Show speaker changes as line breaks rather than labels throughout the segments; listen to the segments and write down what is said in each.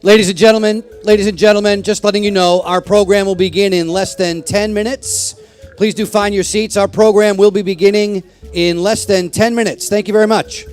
Ladies and gentlemen, just letting you know, our program will begin in less than 10 minutes. Please do find your seats. Our program will be beginning in less than 10 minutes. Thank you very much.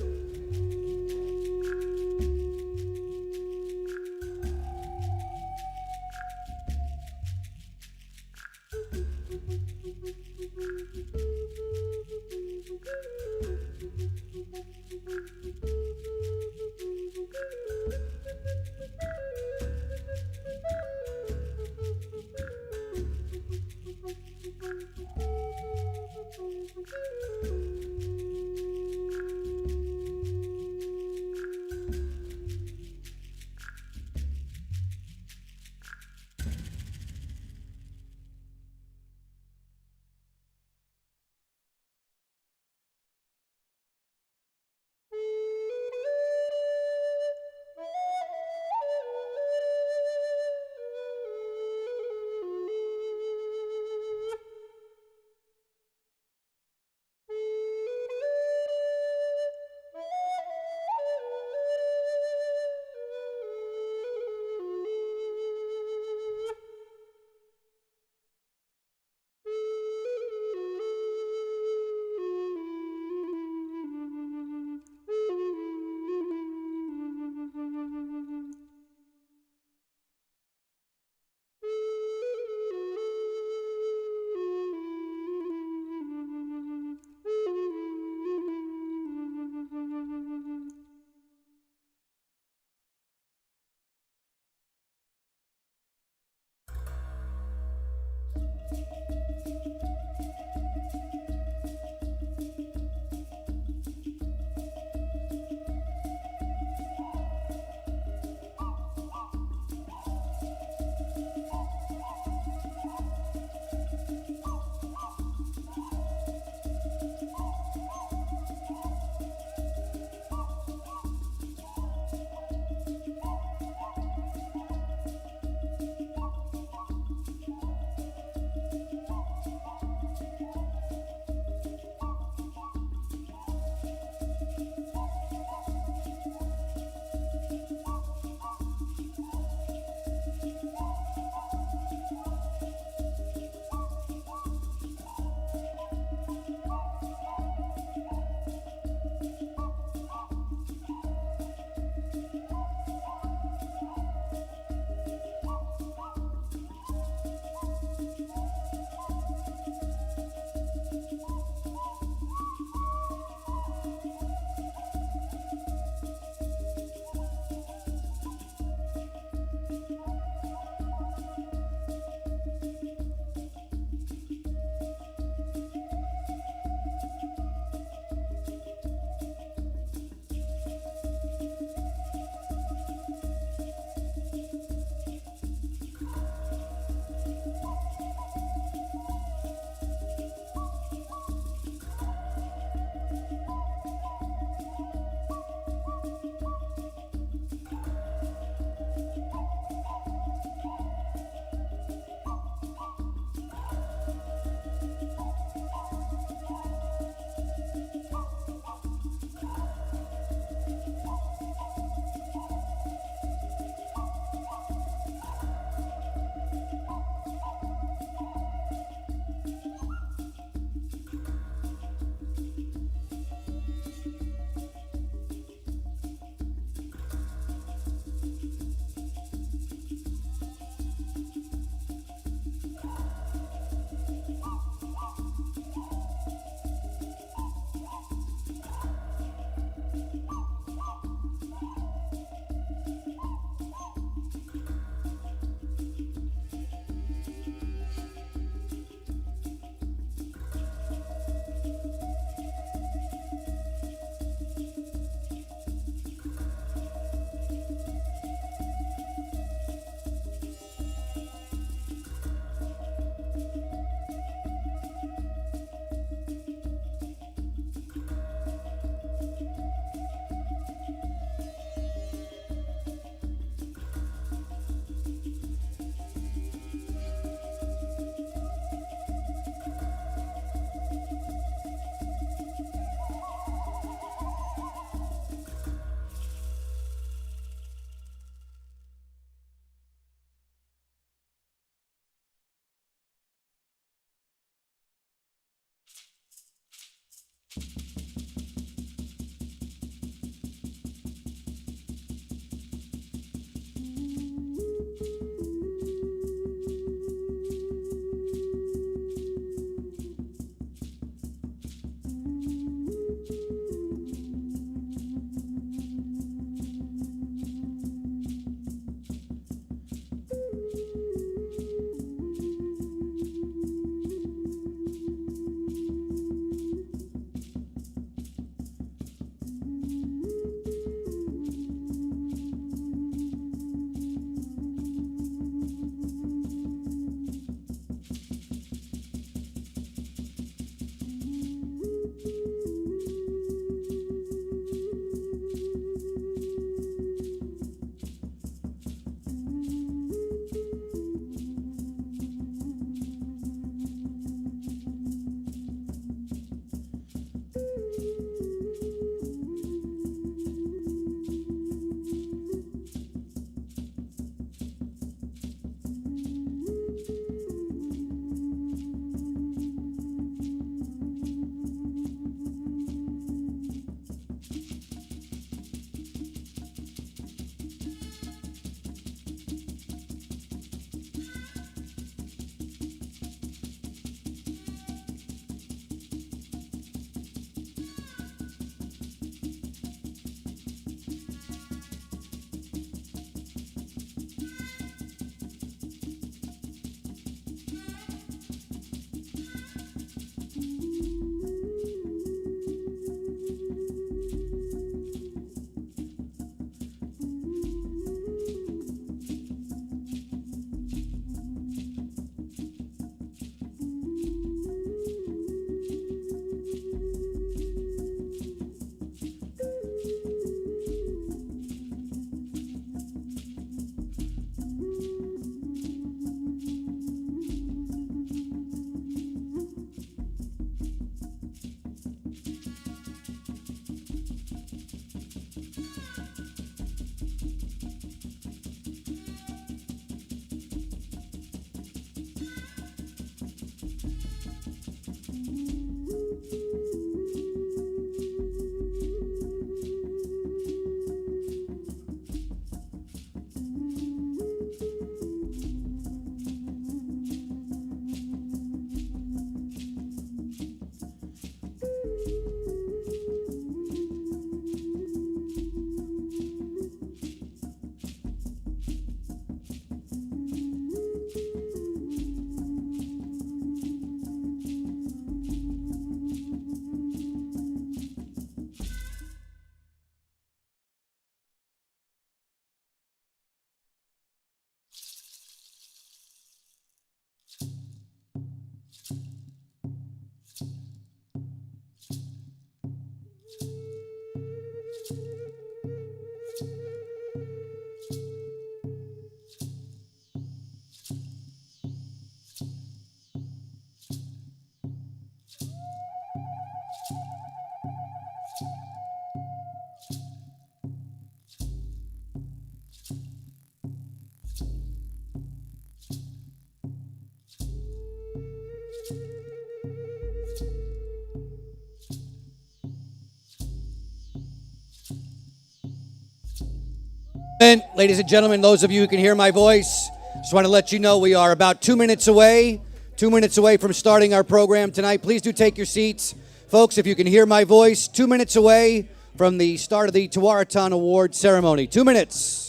And ladies and gentlemen, those of you who can hear my voice, just want to let you know we are about 2 minutes away from starting our program tonight. Please do take your seats. Folks, if you can hear my voice, 2 minutes away from the start of the Tewaaraton Award ceremony. 2 minutes.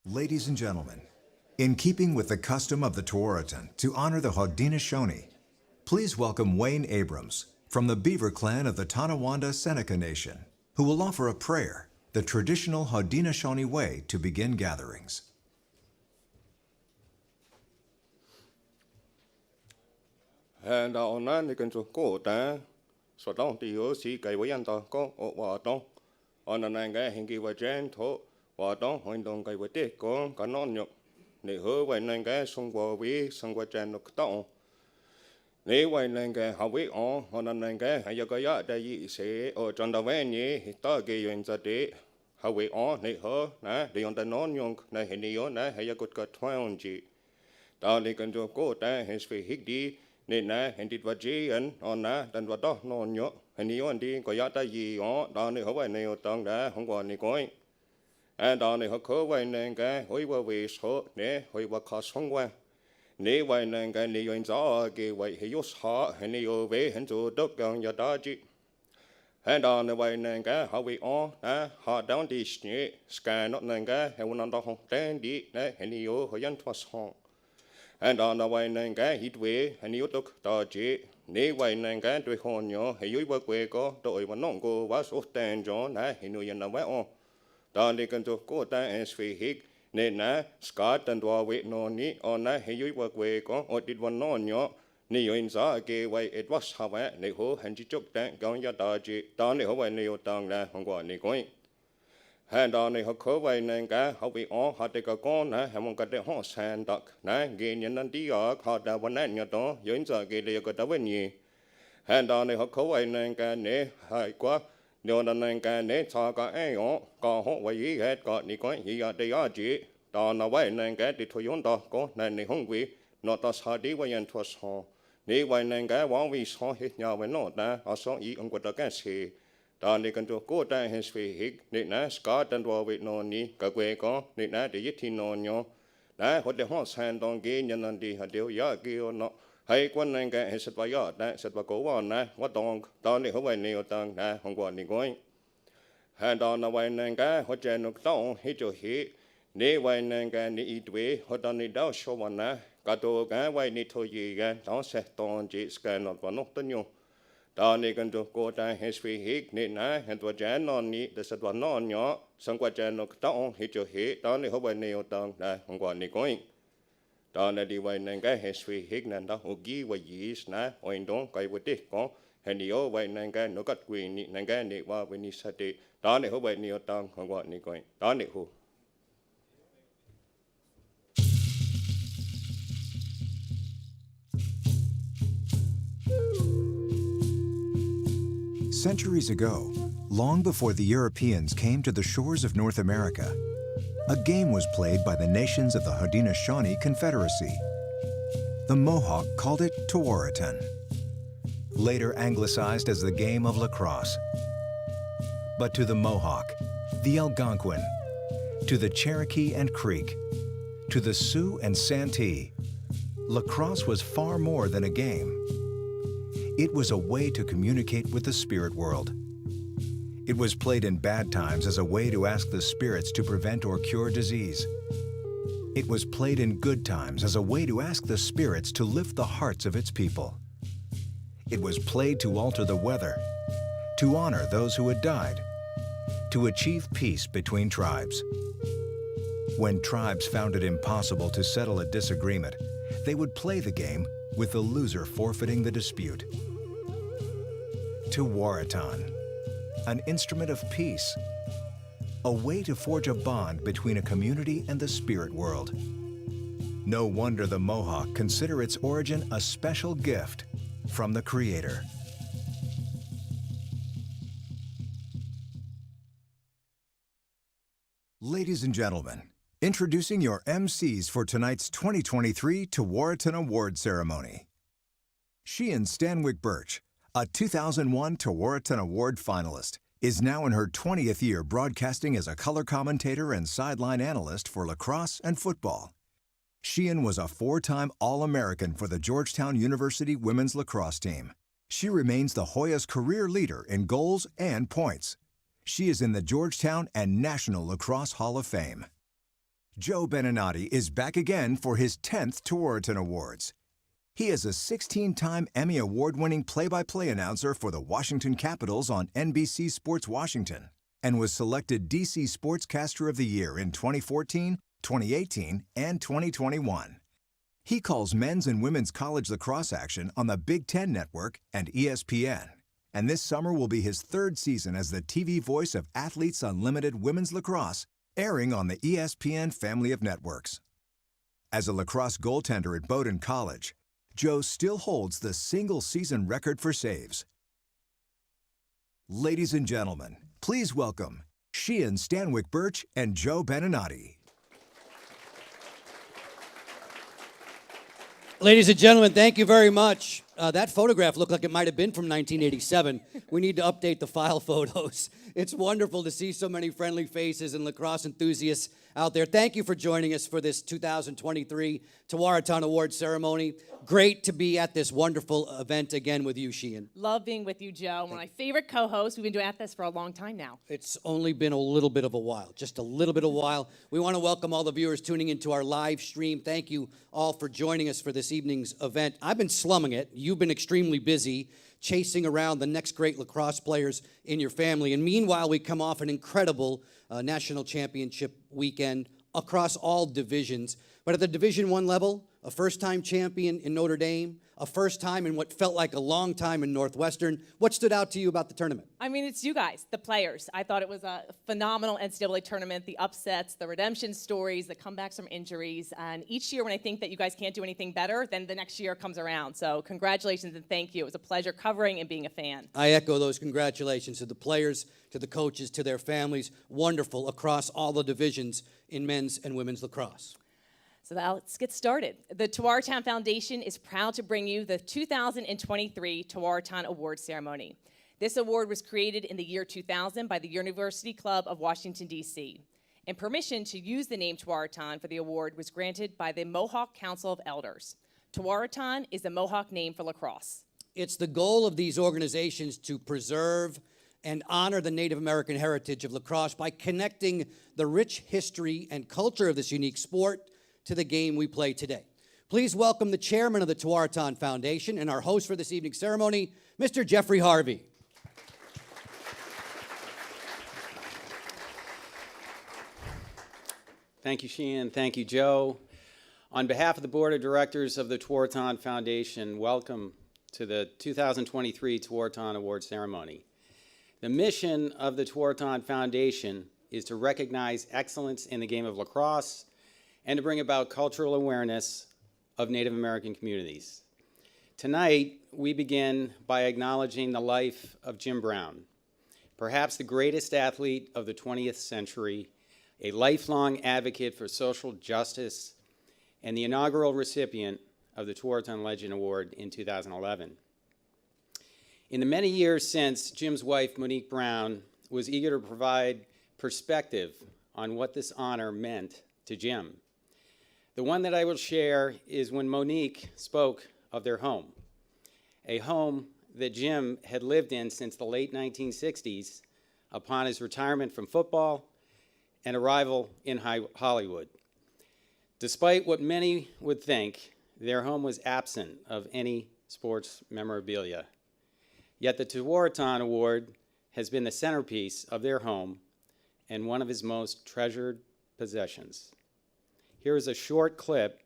Ladies and gentlemen, in keeping with the custom of the Tewaaraton to honor the Haudenosaunee, please welcome Wayne Abrams from the Beaver Clan of the Tonawanda Seneca Nation, who will offer a prayer, the traditional Haudenosaunee way to begin gatherings.
And on can go down, so don't you see Gay and go or don't on an anger and give a gentle. Và đó hội đồng cái vấn đề có cả non nhộng để hứa vậy nên cái sông bờ vi sông qua trên nó tao nếu vậy nên cái học vi họ nên cái hay cái giá đại gì sẽ ở trong đó vậy nhỉ ta cái chuyện gì đấy học vi này hứa nè để on ta non nhộng này hình như nè hay cái thoáng gì ta để cần cho cô ta hay phải hít đi nên nè hình đi vật gì anh nè đàn vật đó non nhộng hình như anh đi có giá đại gì đó này hứa vậy này ở trong đó không còn này coi anh đó này họ khơi vậy nên cái hồi qua về số nè hồi qua khó sống qua nè vậy nên cái này anh rõ cái vậy hay họ hay nhiều về hình chỗ đất gần nhà đó chứ anh đó này vậy nên cái họ về họ down đi nhé scan nó nên cái hay muốn đó không tên đi nè hay nhiều họ dân thoát xong anh đó này vậy nên cái hít về hay nhiều đất đó chứ nè vậy nên cái tuổi hòn nhỏ hay dưới qua quê có đội mà nông cô quá số tiền cho nè hay nhiều dân nào vậy đó để cần cho cô ta ăn phi hít nên nè Scott and Dwa wait no ni on nè hay dưới qua quê có ở điวันนอนnhỏนี่ยินซะเกวัยเอ็ดวัสฮาวะในหัวหันจิจุกแต่กองยาตาจีตอนในหัวในหัวตังนะของกว่านี่ก้อยฮันตอนในหัวเขาไว้ในกะเขาไปอ๋อหาแต่กะก้อนนะให้มันก็ได้ห้องแสนตักนะเกณฑ์ยันนั้นที่อ๋อเขาแต่วันนั้นเนี่ยต่อยินซะเกเลยก็ตะวันนี้ฮันตอนในหัวเขาไว้ในกะเนี่ยให้กว่าเดี๋ยวนั้นในกะเนี่ยชากะไอ้อ๋อก็หัวไว้ยี่เหตุก็นี่ก้อยยี่ยาได้ยาจีตอนเอาไว้ในกะติดทุยนต่อก็ในห้องวินอตสาดีไว้ยันทัวสองนี่วันนั้นแกวางวิสองเห็ดยาวไว้นอดนะเอาสองอีองกตะแกเสียตอนนี้กันตัวกูได้เห็นสวีฮิกนี่นะสกัดตันตัววินอนนี้กับเวก็นี่นะเดี๋ยวยึดที่นอนอยู่นะคนเดียวห้องแสนตองกินยันนันดีเดียวยาเกี่ยวเนาะให้คนนั้นแกเห็นสัตว์ยอดนะสัตว์กูว่านะว่าตอนนี้เขาไว้ในตังนะของกว่านี่ก้อยให้ตอนวันนั้นแกเขาเจนกต้องให้เจ้าฮินี่วันนั้นแกนี่อีดเวเขาตอนนี้ดาวชวันนะก็ตัวแกไว้ในทวีกันต้องเสตอนจีสกันนอตวันนกตันยูตอนนี้กันตัวกูได้เฮสฟีฮิกนี่นะเห็นตัวแจนนอนนี้แต่สัตว์วันนอนเนาะสังกัดแจนนกต้องให้เจ้าฮิตอนนี้เขาไว้ในตังได้ของกว่านี่ก้อยตอนนี้ดีไว้ในแกเฮสฟีฮิกนั่นต้องอุกี้ไว้ยีสนะโอ้ยต้องไกวติก็เห็นดีโอไว้ในแกนกัดกุยนี่ในแกนี่ว่าเป็นนิสัยตอนนี้เขาไว้ในตังของกว่านี่ก้อยตอนนี้หู
Centuries ago, long before the Europeans came to the shores of North America, a game was played by the nations of the Haudenosaunee Confederacy. The Mohawk called it Tewaaraton, later anglicized as the game of lacrosse. But to the Mohawk, the Algonquin, to the Cherokee and Creek, to the Sioux and Santee, lacrosse was far more than a game. It was a way to communicate with the spirit world. It was played in bad times as a way to ask the spirits to prevent or cure disease. It was played in good times as a way to ask the spirits to lift the hearts of its people. It was played to alter the weather, to honor those who had died, to achieve peace between tribes. When tribes found it impossible to settle a disagreement, they would play the game with the loser forfeiting the dispute. Tewaaraton, an instrument of peace, a way to forge a bond between a community and the spirit world. No wonder the Mohawk consider its origin a special gift from the Creator. Ladies and gentlemen, introducing your MCs for tonight's 2023 Tewaaraton Award Ceremony. Sheehan Stanwyck Birch, a 2001 Tewaaraton Award finalist, is now in her 20th year broadcasting as a color commentator and sideline analyst for lacrosse and football. Sheehan was a 4-time All-American for the Georgetown University women's lacrosse team. She remains the Hoyas' career leader in goals and points. She is in the Georgetown and National Lacrosse Hall of Fame. Joe Beninati is back again for his 10th Tewaaraton Awards. He is a 16-time Emmy Award-winning play-by-play announcer for the Washington Capitals on NBC Sports Washington and was selected DC Sportscaster of the Year in 2014, 2018, and 2021. He calls men's and women's college lacrosse action on the Big Ten Network and ESPN. And this summer will be his 3rd season as the TV voice of Athletes Unlimited Women's Lacrosse, airing on the ESPN family of networks. As a lacrosse goaltender at Bowdoin College, Joe still holds the single-season record for saves. Ladies and gentlemen, please welcome Sheehan Stanwyck Birch and Joe Beninati.
Ladies and gentlemen, thank you very much. That photograph looked like it might have been from 1987. We need to update the file photos. It's wonderful to see so many friendly faces and lacrosse enthusiasts out there. Thank you for joining us for this 2023 Tewaaraton Award Ceremony. Great to be at this wonderful event again with you, Sheehan.
Love being with you, Joe. One of my favorite co-hosts. We've been doing this for a long time now.
It's only been a little bit of a while, just a little bit of a while. We want to welcome all the viewers tuning into our live stream. Thank you all for joining us for this evening's event. I've been slumming it. You've been extremely busy chasing around the next great lacrosse players in your family. And meanwhile, we come off an incredible national championship weekend across all divisions. But at the Division I level, a first-time champion in Notre Dame, a first time in what felt like a long time in Northwestern. What stood out to you about the tournament?
I mean, it's you guys, the players. I thought it was a phenomenal NCAA tournament, the upsets, the redemption stories, the comebacks from injuries. And each year when I think that you guys can't do anything better, then the next year comes around. So congratulations and thank you. It was a pleasure covering and being a fan.
I echo those congratulations to the players, to the coaches, to their families. Wonderful across all the divisions in men's and women's lacrosse.
So let's get started. The Tewaaraton Foundation is proud to bring you the 2023 Tewaaraton Award Ceremony. This award was created in the year 2000 by the University Club of Washington, D.C. And permission to use the name Tewaaraton for the award was granted by the Mohawk Council of Elders. Tewaaraton is the Mohawk name for lacrosse.
It's the goal of these organizations to preserve and honor the Native American heritage of lacrosse by connecting the rich history and culture of this unique sport to the game we play today. Please welcome the chairman of the Tewaaraton Foundation and our host for this evening's ceremony, Mr. Jeffrey Harvey.
Thank you, Sheehan. Thank you, Joe. On behalf of the Board of Directors of the Tewaaraton Foundation, welcome to the 2023 Tewaaraton Award Ceremony. The mission of the Tewaaraton Foundation is to recognize excellence in the game of lacrosse and to bring about cultural awareness of Native American communities. Tonight, we begin by acknowledging the life of Jim Brown, perhaps the greatest athlete of the 20th century, a lifelong advocate for social justice, and the inaugural recipient of the Tewaaraton Legend Award in 2011. In the many years since, Jim's wife, Monique Brown, was eager to provide perspective on what this honor meant to Jim. The one that I will share is when Monique spoke of their home, a home that Jim had lived in since the late 1960s upon his retirement from football and arrival in Hollywood. Despite what many would think, their home was absent of any sports memorabilia. Yet the Tewaaraton Award has been the centerpiece of their home and one of his most treasured possessions. Here is a short clip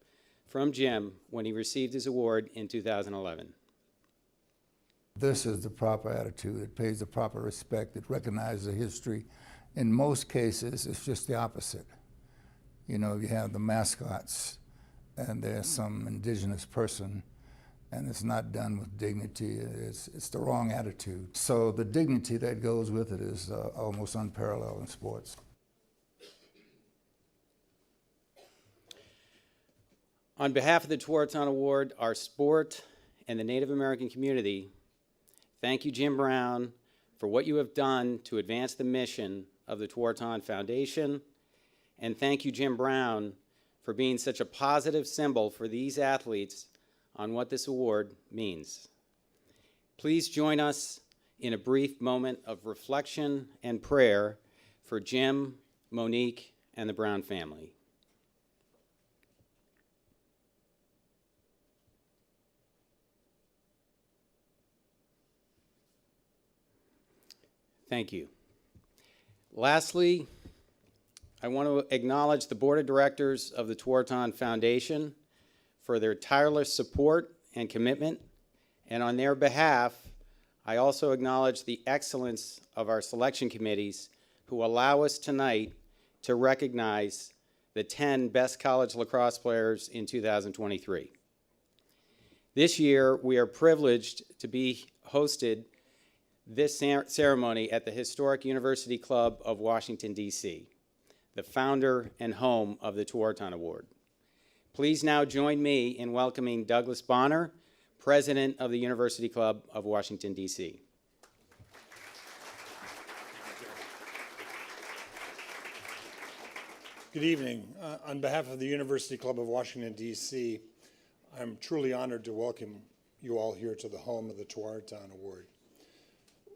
from Jim when he received his award in 2011.
This is the proper attitude. It pays the proper respect. It recognizes the history. In most cases, it's just the opposite. You know, you have the mascots, and there's some indigenous person, and it's not done with dignity. It's the wrong attitude. So the dignity that goes with it is almost unparalleled in sports.
On behalf of the Tewaaraton Award, our sport, and the Native American community, thank you, Jim Brown, for what you have done to advance the mission of the Tewaaraton Foundation, and thank you, Jim Brown, for being such a positive symbol for these athletes on what this award means. Please join us in a brief moment of reflection and prayer for Jim, Monique, and the Brown family. Thank you. Lastly, I want to acknowledge the Board of Directors of the Tewaaraton Foundation for their tireless support and commitment, and on their behalf, I also acknowledge the excellence of our selection committees who allow us tonight to recognize the 10 best college lacrosse players in 2023. This year, we are privileged to be hosted this ceremony at the historic University Club of Washington, D.C., the founder and home of the Tewaaraton Award. Please now join me in welcoming Douglas Bonner, President of the University Club of Washington, D.C.
Good evening. On behalf of the University Club of Washington, D.C., I'm truly honored to welcome you all here to the home of the Tewaaraton Award.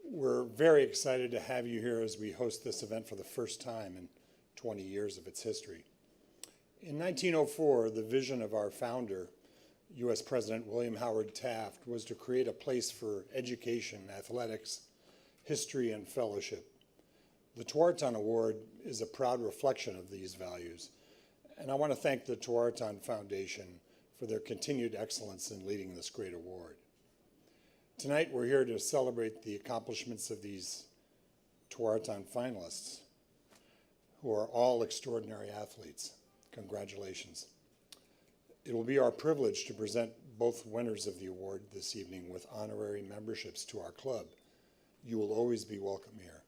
We're very excited to have you here as we host this event for the first time in 20 years of its history. In 1904, the vision of our founder, U.S. President William Howard Taft, was to create a place for education, athletics, history, and fellowship. The Tewaaraton Award is a proud reflection of these values, and I want to thank the Tewaaraton Foundation for their continued excellence in leading this great award. Tonight, we're here to celebrate the accomplishments of these Tewaaraton finalists, who are all extraordinary athletes. Congratulations. It will be our privilege to present both winners of the award this evening with honorary memberships to our club. You will always be welcome here.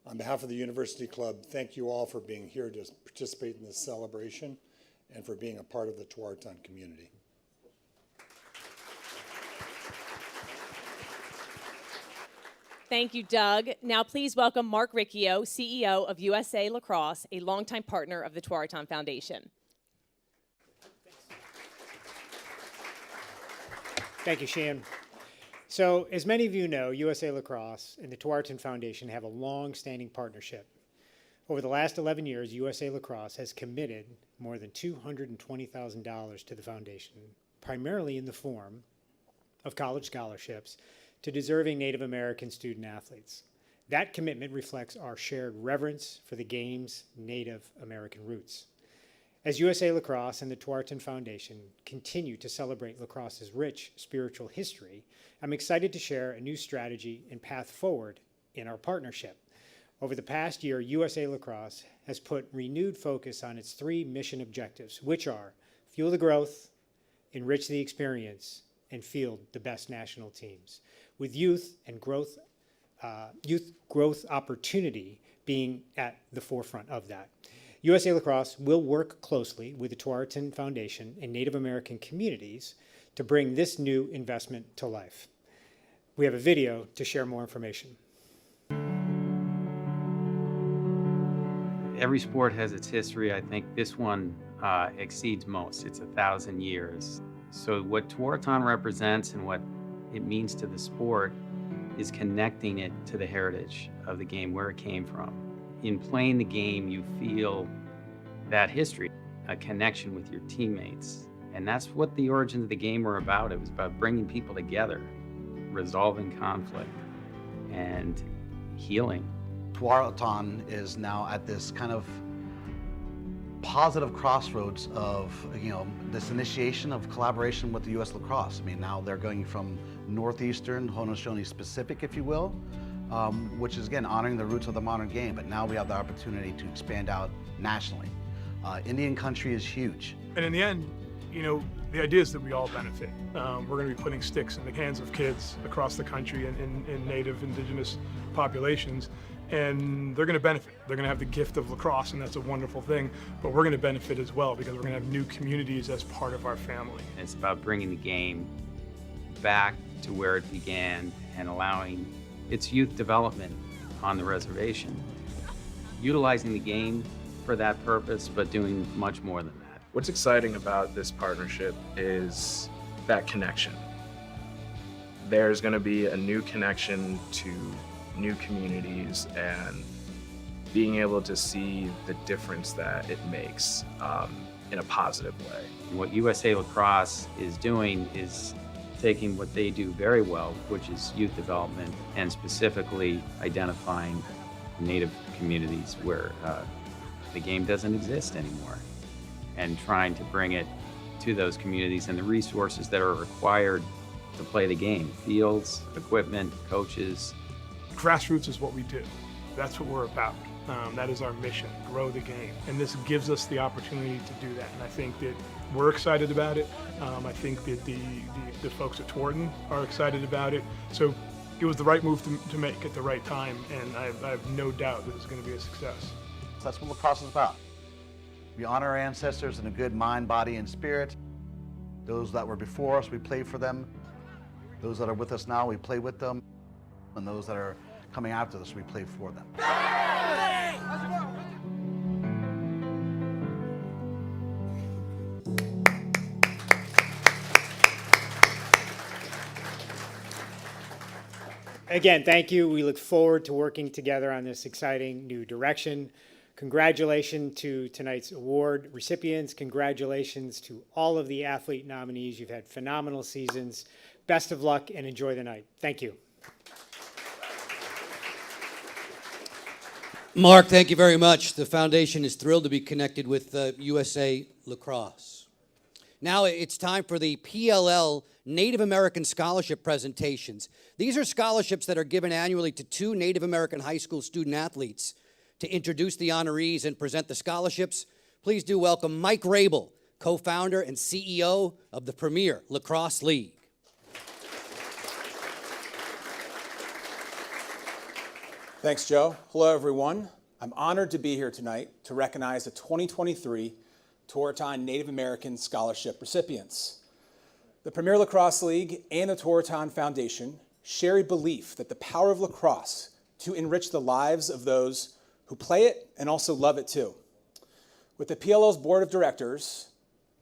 On behalf of the University Club, thank you all for being here to participate in this celebration and for being a part of the Tewaaraton community.
Thank you, Doug. Now please welcome Mark Riccio, CEO of USA Lacrosse, a longtime partner of the Tewaaraton Foundation.
Thank you, Shan. So, as many of you know, USA Lacrosse and the Tewaaraton Foundation have a long-standing partnership. Over the last 11 years, USA Lacrosse has committed more than $220,000 to the foundation, primarily in the form of college scholarships to deserving Native American student athletes. That commitment reflects our shared reverence for the game's Native American roots. As USA Lacrosse and the Tewaaraton Foundation continue to celebrate lacrosse's rich spiritual history, I'm excited to share a new strategy and path forward in our partnership. Over the past year, USA Lacrosse has put renewed focus on its 3 mission objectives, which are fuel the growth, enrich the experience, and field the best national teams. With youth and growth youth growth opportunity being at the forefront of that. USA Lacrosse will work closely with the Tewaaraton Foundation and Native American communities to bring this new investment to life. We have a video to share more information.
Every sport has its history. I think this one exceeds most. It's 1,000 years. So what Tewaaraton represents and what it means to the sport is connecting it to the heritage of the game, where it came from. In playing the game, you feel that history, a connection with your teammates. And that's what the origins of the game were about. It was about bringing people together, resolving conflict, and healing.
Tewaaraton is now at this kind of positive crossroads of, this initiation of collaboration with the U.S. Lacrosse. I mean, now they're going from Northeastern, Haudenosaunee specific, if you will, which is, again, honoring the roots of the modern game, but now we have the opportunity to expand out nationally. Indian country is huge.
And in the end, the idea is that we all benefit. We're going to be putting sticks in the hands of kids across the country in native, indigenous populations, and they're going to benefit. They're going to have the gift of lacrosse, and that's a wonderful thing, but we're going to benefit as well because we're going to have new communities as part of our family.
It's about bringing the game back to where it began and allowing its youth development on the reservation. Utilizing the game for that purpose, but doing much more than that.
What's exciting about this partnership is that connection. There's going to be a new connection to new communities and being able to see the difference that it makes in a positive way.
What USA Lacrosse is doing is taking what they do very well, which is youth development, and specifically identifying Native communities where the game doesn't exist anymore, and trying to bring it to those communities and the resources that are required to play the game. Fields, equipment, coaches.
Grassroots is what we do. That's what we're about. That is our mission, grow the game. And this gives us the opportunity to do that. And I think that we're excited about it. I think that the folks at Tewaaraton are excited about it. So it was the right move to make at the right time, and I have no doubt that it's going to be a success.
So that's what lacrosse is about. We honor our ancestors in a good mind, body, and spirit. Those that were before us, we play for them. Those that are with us now, we play with them. And those that are coming after us, we play for them.
Again, thank you. We look forward to working together on this exciting new direction. Congratulations to tonight's award recipients. Congratulations to all of the athlete nominees. You've had phenomenal seasons. Best of luck and enjoy the night. Thank you.
Mark, thank you very much. The foundation is thrilled to be connected with USA Lacrosse. Now it's time for the PLL Native American Scholarship presentations. These are scholarships that are given annually to 2 Native American high school student athletes. To introduce the honorees and present the scholarships, please do welcome Mike Rabel, co-founder and CEO of the Premier Lacrosse League.
Thanks, Joe. Hello, everyone. I'm honored to be here tonight to recognize the 2023 Tewaaraton Native American Scholarship recipients. The Premier Lacrosse League and the Tewaaraton Foundation share a belief that the power of lacrosse to enrich the lives of those who play it and also love it too. With the PLL's Board of Directors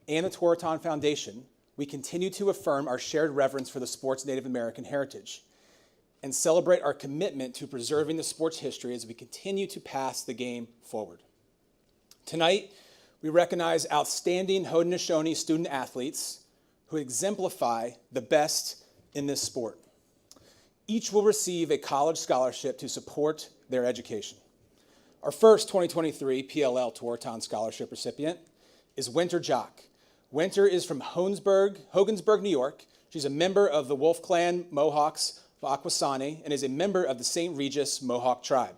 and the Tewaaraton Foundation, we continue to affirm our shared reverence for the sport's Native American heritage and celebrate our commitment to preserving the sport's history as we continue to pass the game forward. Tonight, we recognize outstanding Haudenosaunee student athletes who exemplify the best in this sport. Each will receive a college scholarship to support their education. Our first 2023 PLL Tewaaraton Scholarship recipient is Winter Jock. Winter is from Hogansburg, New York. She's a member of the Wolf Clan Mohawks of Akwesasne and is a member of the St. Regis Mohawk tribe.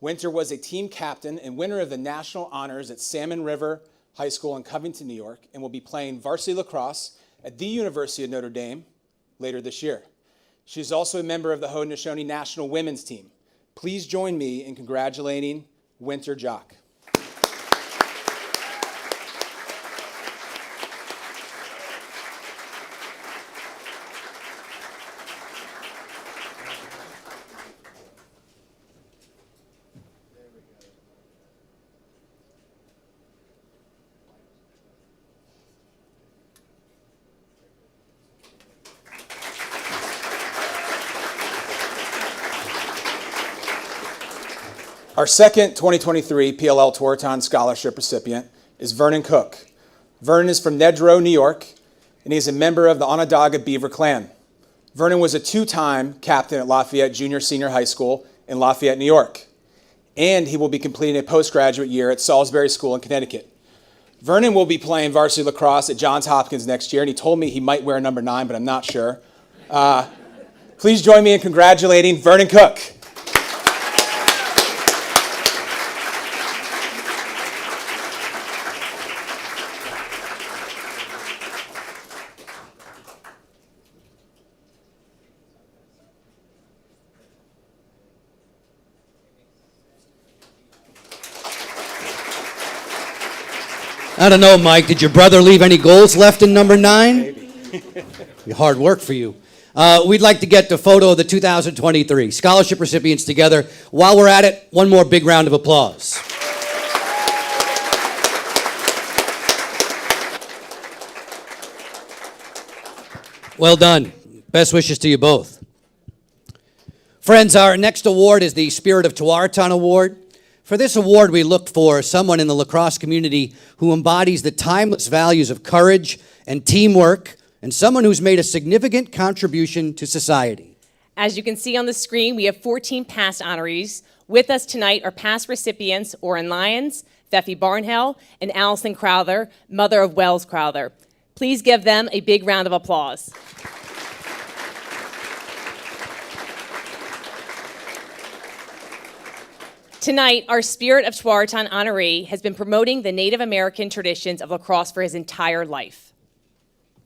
Winter was a team captain and winner of the national honors at Salmon River High School in Covington, New York, and will be playing varsity lacrosse at the University of Notre Dame later this year. She's also a member of the Haudenosaunee National Women's Team. Please join me in congratulating Winter Jock. Our second 2023 PLL Tewaaraton Scholarship recipient is Vernon Cook. Vernon is from Nedrow, New York, and he is a member of the Onondaga Beaver Clan. Vernon was a two-time captain at Lafayette Junior Senior High School in Lafayette, New York, and he will be completing a postgraduate year at Salisbury School in Connecticut. Vernon will be playing varsity lacrosse at Johns Hopkins next year, and he told me he might wear number 9, but I'm not sure. Please join me in congratulating Vernon Cook.
I don't know, Mike. Did your brother leave any goals left in number 9? Maybe. Hard work for you. We'd like to get the photo of the 2023 scholarship recipients together. While we're at it, one more big round of applause. Well done. Best wishes to you both. Friends, our next award is the Spirit of Tewaaraton Award. For this award, we looked for someone in the lacrosse community who embodies the timeless values of courage and teamwork, and someone who's made a significant contribution to society.
As you can see on the screen, we have 14 past honorees. With us tonight are past recipients Oren Lyons, Feffy Barnhill, and Allison Crowther, mother of Wells Crowther. Please give them a big round of applause. Tonight, our Spirit of Tewaaraton honoree has been promoting the Native American traditions of lacrosse for his entire life.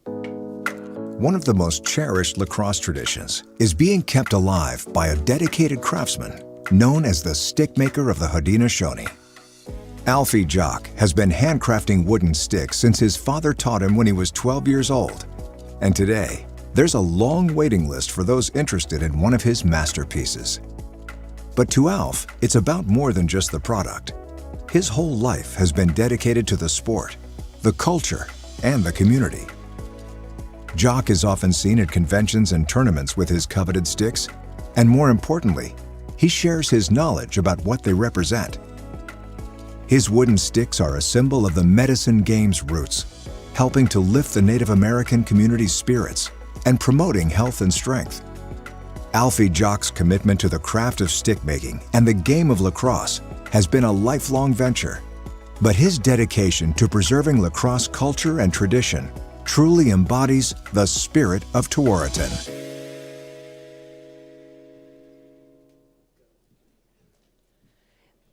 One of the most cherished lacrosse traditions is being kept alive by a dedicated craftsman known as the stick maker of the Haudenosaunee. Alfie Jock has been handcrafting wooden sticks since his father taught him when he was 12 years old. And today, there's a long waiting list for those interested in one of his masterpieces. But to Alf, it's about more than just the product. His whole life has been dedicated to the sport, the culture, and the community. Jock is often seen at conventions and tournaments with his coveted sticks, and more importantly, he shares his knowledge about what they represent. His wooden sticks are a symbol of the Medicine Game's roots, helping to lift the Native American community's spirits and promoting health and strength. Alfie Jock's commitment to the craft of stick making and the game of lacrosse has been a lifelong venture. But his dedication to preserving lacrosse culture and tradition truly embodies the spirit of Tewaaraton.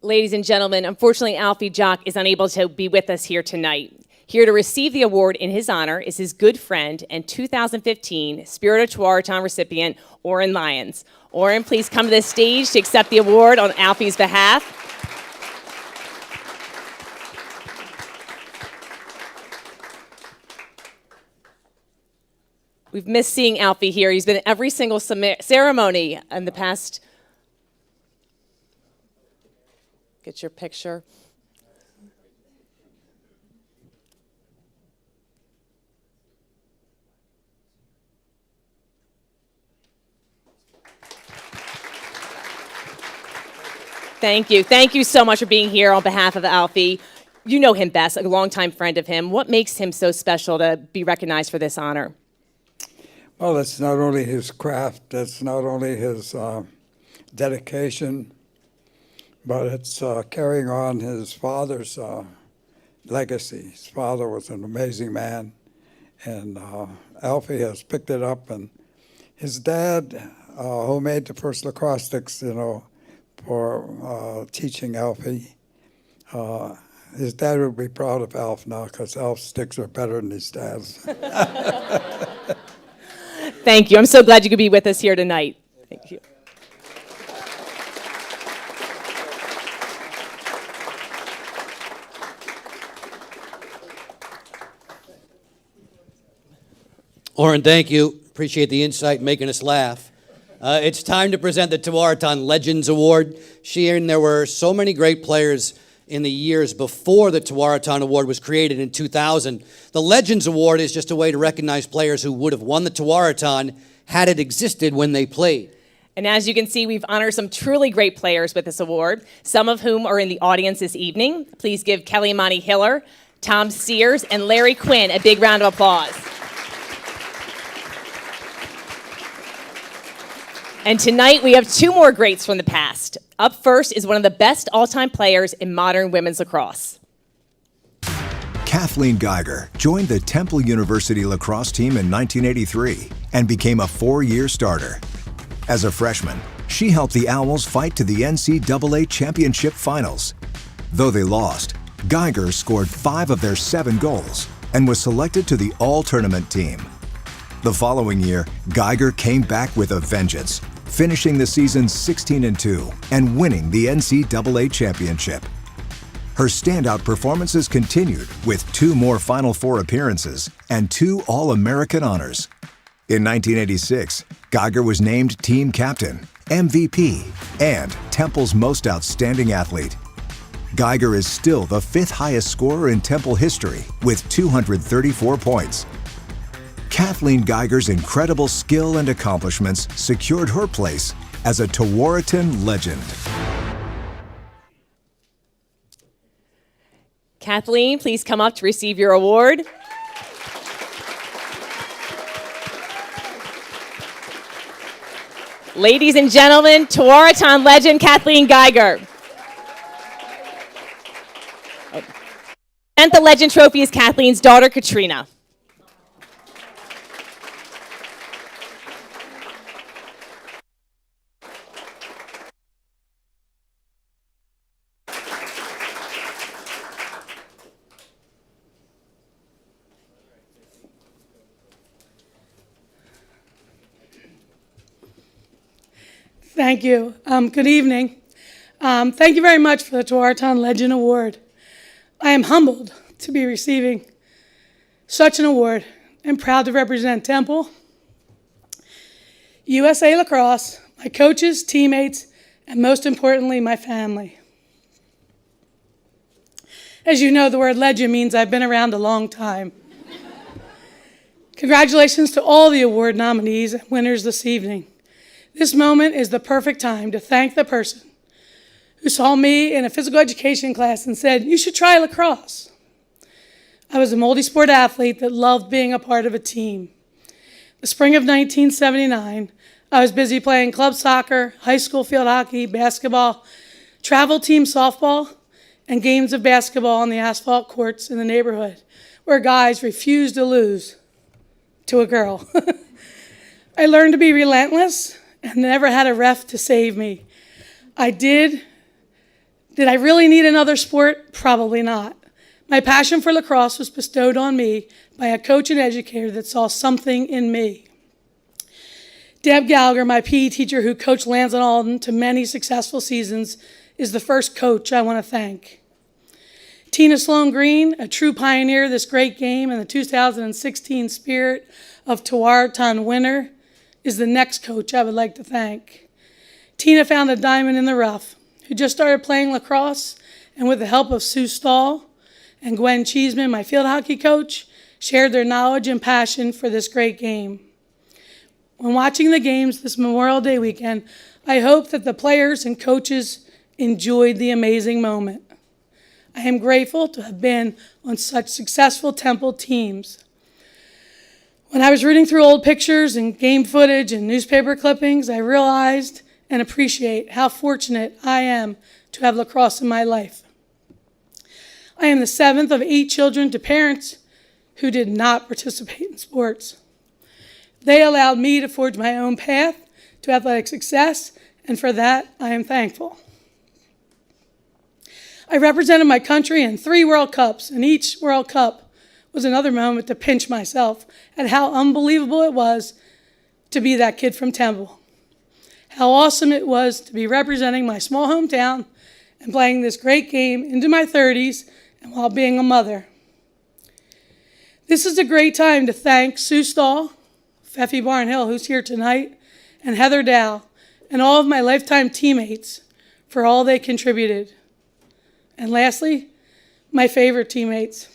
Ladies and gentlemen, unfortunately, Alfie Jock is unable to be with us here tonight. Here to receive the award in his honor is his good friend and 2015 Spirit of Tewaaraton recipient, Oren Lyons. Oren, please come to the stage to accept the award on Alfie's behalf. We've missed seeing Alfie here. He's been at every single ceremony in the past. Get your picture. Thank you. Thank you so much for being here on behalf of Alfie. You know him best, a longtime friend of him. What makes him so special to be recognized for this honor?
Well, it's not only his craft, it's not only his dedication, but it's carrying on his father's legacy. His father was an amazing man, and Alfie has picked it up. And his dad, who made the first lacrosse sticks, for teaching Alfie, his dad would be proud of Alf now because Alf's sticks are better than his dad's.
Thank you. I'm so glad you could be with us here tonight. Thank you.
Oren, thank you. Appreciate the insight, making us laugh. It's time to present the Tewaaraton Legends Award. Sheeran, there were so many great players in the years before the Tewaaraton Award was created in 2000. The Legends Award is just a way to recognize players who would have won the Tewaaraton had it existed when they played.
And as you can see, we've honored some truly great players with this award, some of whom are in the audience this evening. Please give Kelly Monty Hiller, Tom Sears, and Larry Quinn a big round of applause. And tonight we have two more greats from the past. Up first is one of the best all-time players in modern women's lacrosse.
Kathleen Geiger joined the Temple University lacrosse team in 1983 and became a 4-year starter. As a freshman, she helped the Owls fight to the NCAA championship finals. Though they lost, Geiger scored 5 of their 7 goals and was selected to the all-tournament team. The following year, Geiger came back with a vengeance, finishing the season 16-2 and winning the NCAA championship. Her standout performances continued with 2 more Final Four appearances and 2 All-American honors. In 1986, Geiger was named team captain, MVP, and Temple's most outstanding athlete. Geiger is still the 5th highest scorer in Temple history with 234 points. Kathleen Geiger's incredible skill and accomplishments secured her place as a Tewaaraton legend.
Kathleen, please come up to receive your award. Ladies and gentlemen, Tewaaraton legend Kathleen Geiger. And the legend trophy is Kathleen's daughter, Katrina.
Thank you. Good evening. Thank you very much for the Tewaaraton Legend Award. I am humbled to be receiving such an award and proud to represent Temple, USA Lacrosse, my coaches, teammates, and most importantly, my family. As you know, the word legend means I've been around a long time. Congratulations to all the award nominees and winners this evening. This moment is the perfect time to thank the person who saw me in a physical education class and said, "You should try lacrosse." I was a multi-sport athlete that loved being a part of a team. The spring of 1979, I was busy playing club soccer, high school field hockey, basketball, travel team softball, and games of basketball on the asphalt courts in the neighborhood where guys refused to lose to a girl. I learned to be relentless and never had a ref to save me. Did I really need another sport? Probably not. My passion for lacrosse was bestowed on me by a coach and educator that saw something in me. Deb Gallagher, my PE teacher who coached Lansing Alden to many successful seasons, is the first coach I want to thank. Tina Sloan Green, a true pioneer of this great game and the 2016 Spirit of Tewaaraton winner, is the next coach I would like to thank. Tina found a diamond in the rough who just started playing lacrosse, and with the help of Sue Stahl and Gwen Cheeseman, my field hockey coach, shared their knowledge and passion for this great game. When watching the games this Memorial Day weekend, I hope that the players and coaches enjoyed the amazing moment. I am grateful to have been on such successful Temple teams. When I was reading through old pictures and game footage and newspaper clippings, I realized and appreciate how fortunate I am to have lacrosse in my life. I am the 7th of 8 children to parents who did not participate in sports. They allowed me to forge my own path to athletic success, and for that, I am thankful. I represented my country in 3 World Cups, and each World Cup was another moment to pinch myself at how unbelievable it was to be that kid from Temple. How awesome it was to be representing my small hometown and playing this great game into my 30s and while being a mother. This is a great time to thank Sue Stahl, Feffy Barnhill, who's here tonight, and Heather Dow, and all of my lifetime teammates for all they contributed. And lastly, my favorite teammates,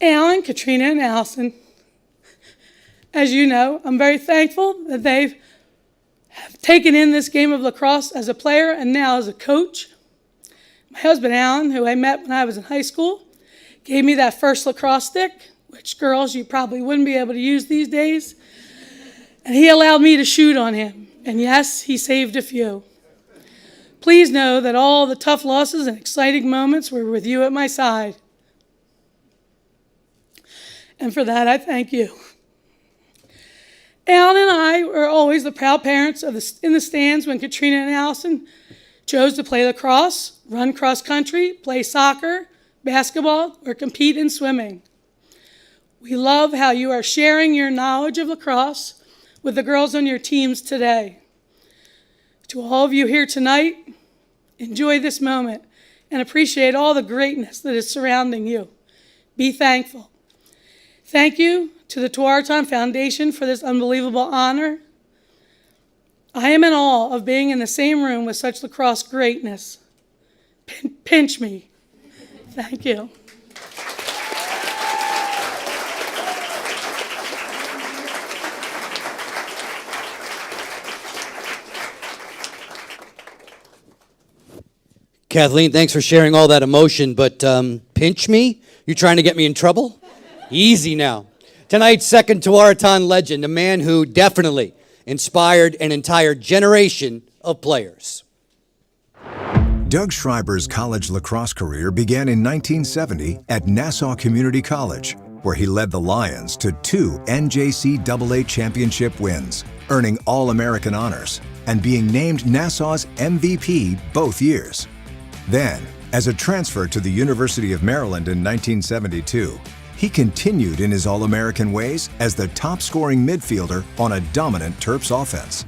Alan, Katrina, and Allison. As you know, I'm very thankful that they've taken in this game of lacrosse as a player and now as a coach. My husband, Alan, who I met when I was in high school, gave me that first lacrosse stick, which, girls, you probably wouldn't be able to use these days. And he allowed me to shoot on him. And yes, he saved a few. Please know that all the tough losses and exciting moments were with you at my side. And for that, I thank you. Alan and I were always the proud parents in the stands when Katrina and Allison chose to play lacrosse, run cross country, play soccer, basketball, or compete in swimming. We love how you are sharing your knowledge of lacrosse with the girls on your teams today. To all of you here tonight, enjoy this moment and appreciate all the greatness that is surrounding you. Be thankful. Thank you to the Tewaaraton Foundation for this unbelievable honor. I am in awe of being in the same room with such lacrosse greatness. Pinch me. Thank you.
Kathleen, thanks for sharing all that emotion, but pinch me? You trying to get me in trouble? Easy now. Tonight's second Tewaaraton legend, a man who definitely inspired an entire generation of players.
Doug Schreiber's college lacrosse career began in 1970 at Nassau Community College, where he led the Lions to 2 NJCAA championship wins, earning All-American honors, and being named Nassau's MVP both years. Then, as a transfer to the University of Maryland in 1972, he continued in his All-American ways as the top-scoring midfielder on a dominant Terps offense.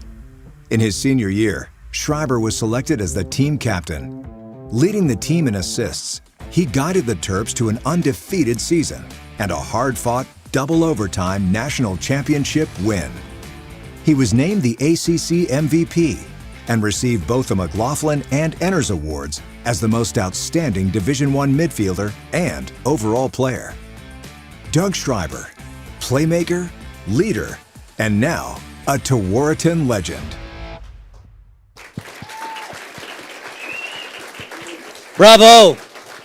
In his senior year, Schreiber was selected as the team captain. Leading the team in assists, he guided the Terps to an undefeated season and a hard-fought, double-overtime national championship win. He was named the ACC MVP and received both the McLaughlin and Enners Awards as the most outstanding Division I midfielder and overall player. Doug Schreiber, playmaker, leader, and now a Tewaaraton legend.
Bravo,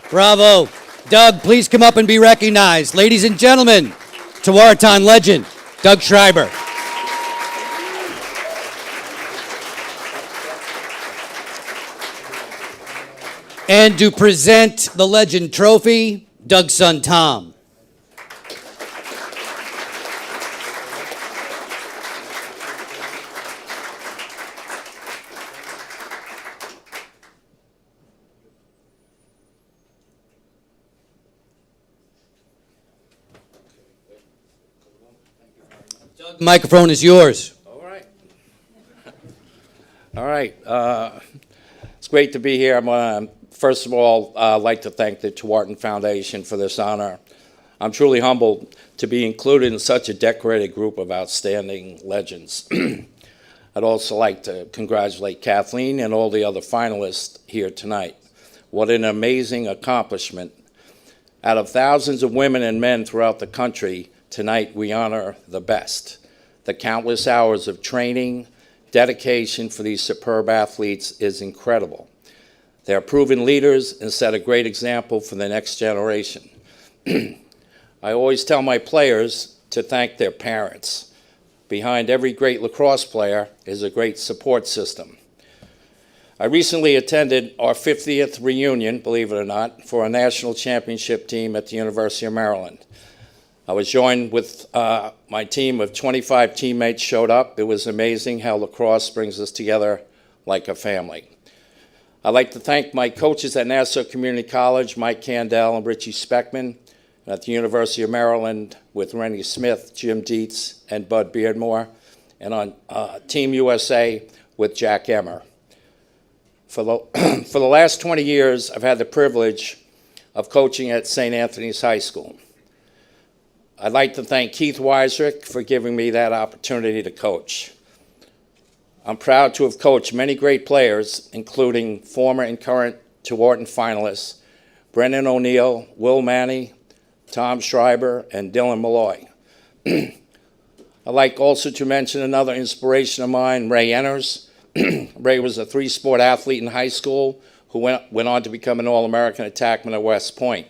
bravo. Doug, please come up and be recognized. Ladies and gentlemen, Tewaaraton legend, Doug Schreiber. And to present the Legend Trophy, Doug's son Tom. Doug, the microphone is yours.
All right. All right. It's great to be here. First of all, I'd like to thank the Tewaaraton Foundation for this honor. I'm truly humbled to be included in such a decorated group of outstanding legends. I'd also like to congratulate Kathleen and all the other finalists here tonight. What an amazing accomplishment. Out of thousands of women and men throughout the country, tonight we honor the best. The countless hours of training, dedication for these superb athletes is incredible. They are proven leaders and set a great example for the next generation. I always tell my players to thank their parents. Behind every great lacrosse player is a great support system. I recently attended our 50th reunion, believe it or not, for a national championship team at the University of Maryland. I was joined with my team of 25 teammates showed up. It was amazing how lacrosse brings us together like a family. I'd like to thank my coaches at Nassau Community College, Mike Candell and Richie Speckman, at the University of Maryland with Rennie Smith, Jim Dietz, and Bud Beardmore, and on Team USA with Jack Emmer. For the last 20 years, I've had the privilege of coaching at St. Anthony's High School. I'd like to thank Keith Weisrick for giving me that opportunity to coach. I'm proud to have coached many great players, including former and current Tewaaraton finalists Brendan O'Neill, Will Manny, Tom Schreiber, and Dylan Malloy. I'd like also to mention another inspiration of mine, Ray Enners. Ray was a three-sport athlete in high school who went on to become an All-American attackman at West Point.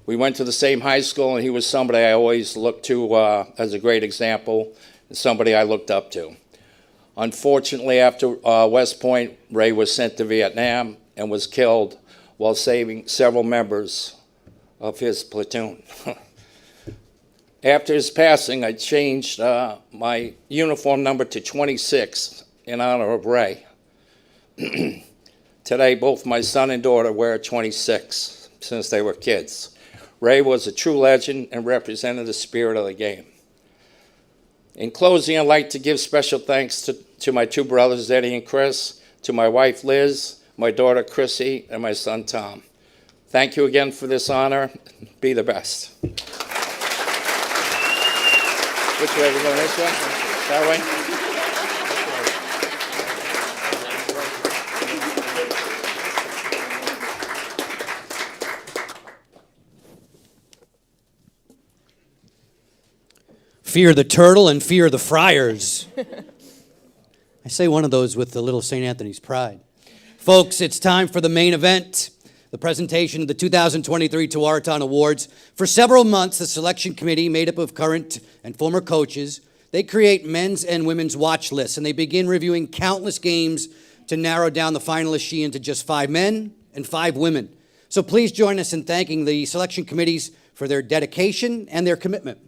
We went to the same high school, and he was somebody I always looked to as a great example, and somebody I looked up to. Unfortunately, after West Point, Ray was sent to Vietnam and was killed while saving several members of his platoon. After his passing, I changed my uniform number to 26 in honor of Ray. Today, both my son and daughter wear 26 since they were kids. Ray was a true legend and represented the spirit of the game. In closing, I'd like to give special thanks to my two brothers, Eddie and Chris, to my wife, Liz, my daughter, Chrissy, and my son, Tom. Thank you again for this honor. Be the best. Which way are we going, this way? That way?
Fear the turtle and fear the friars. I say one of those with the little St. Anthony's pride. Folks, it's time for the main event, the presentation of the 2023 Tewaaraton Awards. For several months, the selection committee, made up of current and former coaches, they create men's and women's watch lists, and they begin reviewing countless games to narrow down the finalist sheet into just 5 men and 5 women. So please join us in thanking the selection committees for their dedication and their commitment.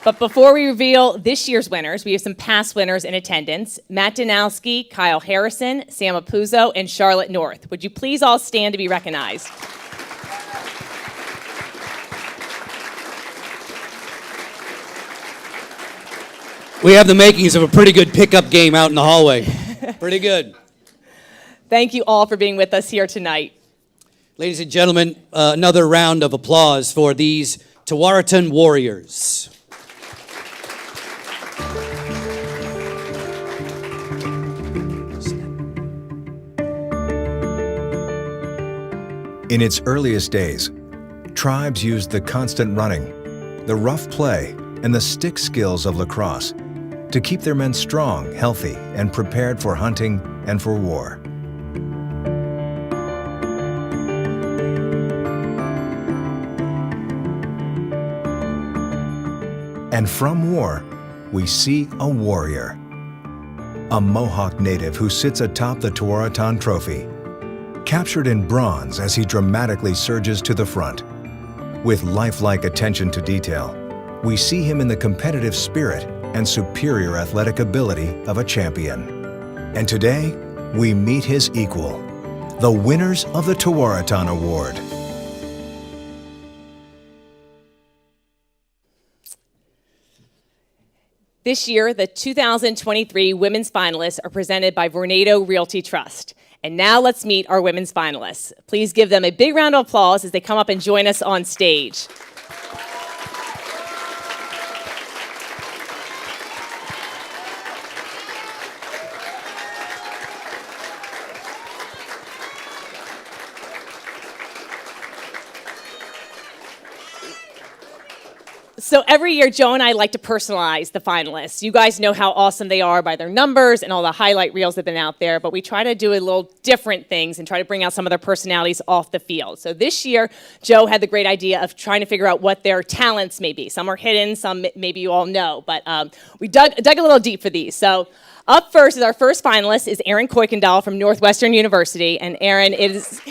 But before we reveal this year's winners, we have some past winners in attendance. Matt Danowski, Kyle Harrison, Sam Apuzzo, and Charlotte North. Would you please all stand to be recognized?
We have the makings of a pretty good pickup game out in the hallway. Pretty good.
Thank you all for being with us here tonight.
Ladies and gentlemen, another round of applause for these Tewaaraton Warriors.
In its earliest days, tribes used the constant running, the rough play, and the stick skills of lacrosse to keep their men strong, healthy, and prepared for hunting and for war. And from war, we see a warrior, a Mohawk native who sits atop the Tewaaraton Trophy, captured in bronze as he dramatically surges to the front. With lifelike attention to detail, we see him in the competitive spirit and superior athletic ability of a champion. And today, we meet his equal, the winners of the Tewaaraton Award.
This year, the 2023 women's finalists are presented by Vornado Realty Trust. And now let's meet our women's finalists. Please give them a big round of applause as they come up and join us on stage. So every year, Joe and I like to personalize the finalists. You guys know how awesome they are by their numbers and all the highlight reels that have been out there, but we try to do a little different things and try to bring out some of their personalities off the field. So this year, Joe had the great idea of trying to figure out what their talents may be. Some are hidden, some maybe you all know, but we dug a little deep for these. So up first is our first finalist is Aaron Kuykendall from Northwestern University, and Aaron is...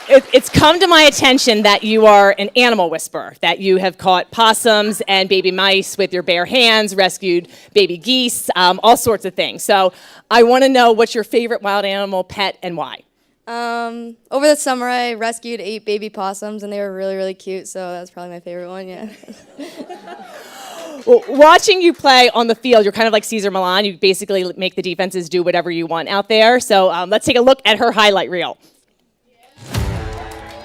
It's come to my attention that you are an animal whisperer, that you have caught possums and baby mice with your bare hands, rescued baby geese, all sorts of things. So I want to know what's your favorite wild animal, pet, and why?
Over the summer, I rescued 8 baby possums, and they were really, really cute, so that's probably my favorite one, yeah.
Well, watching you play on the field, you're kind of like Cesar Millan. You basically make the defenses do whatever you want out there. So let's take a look at her highlight reel.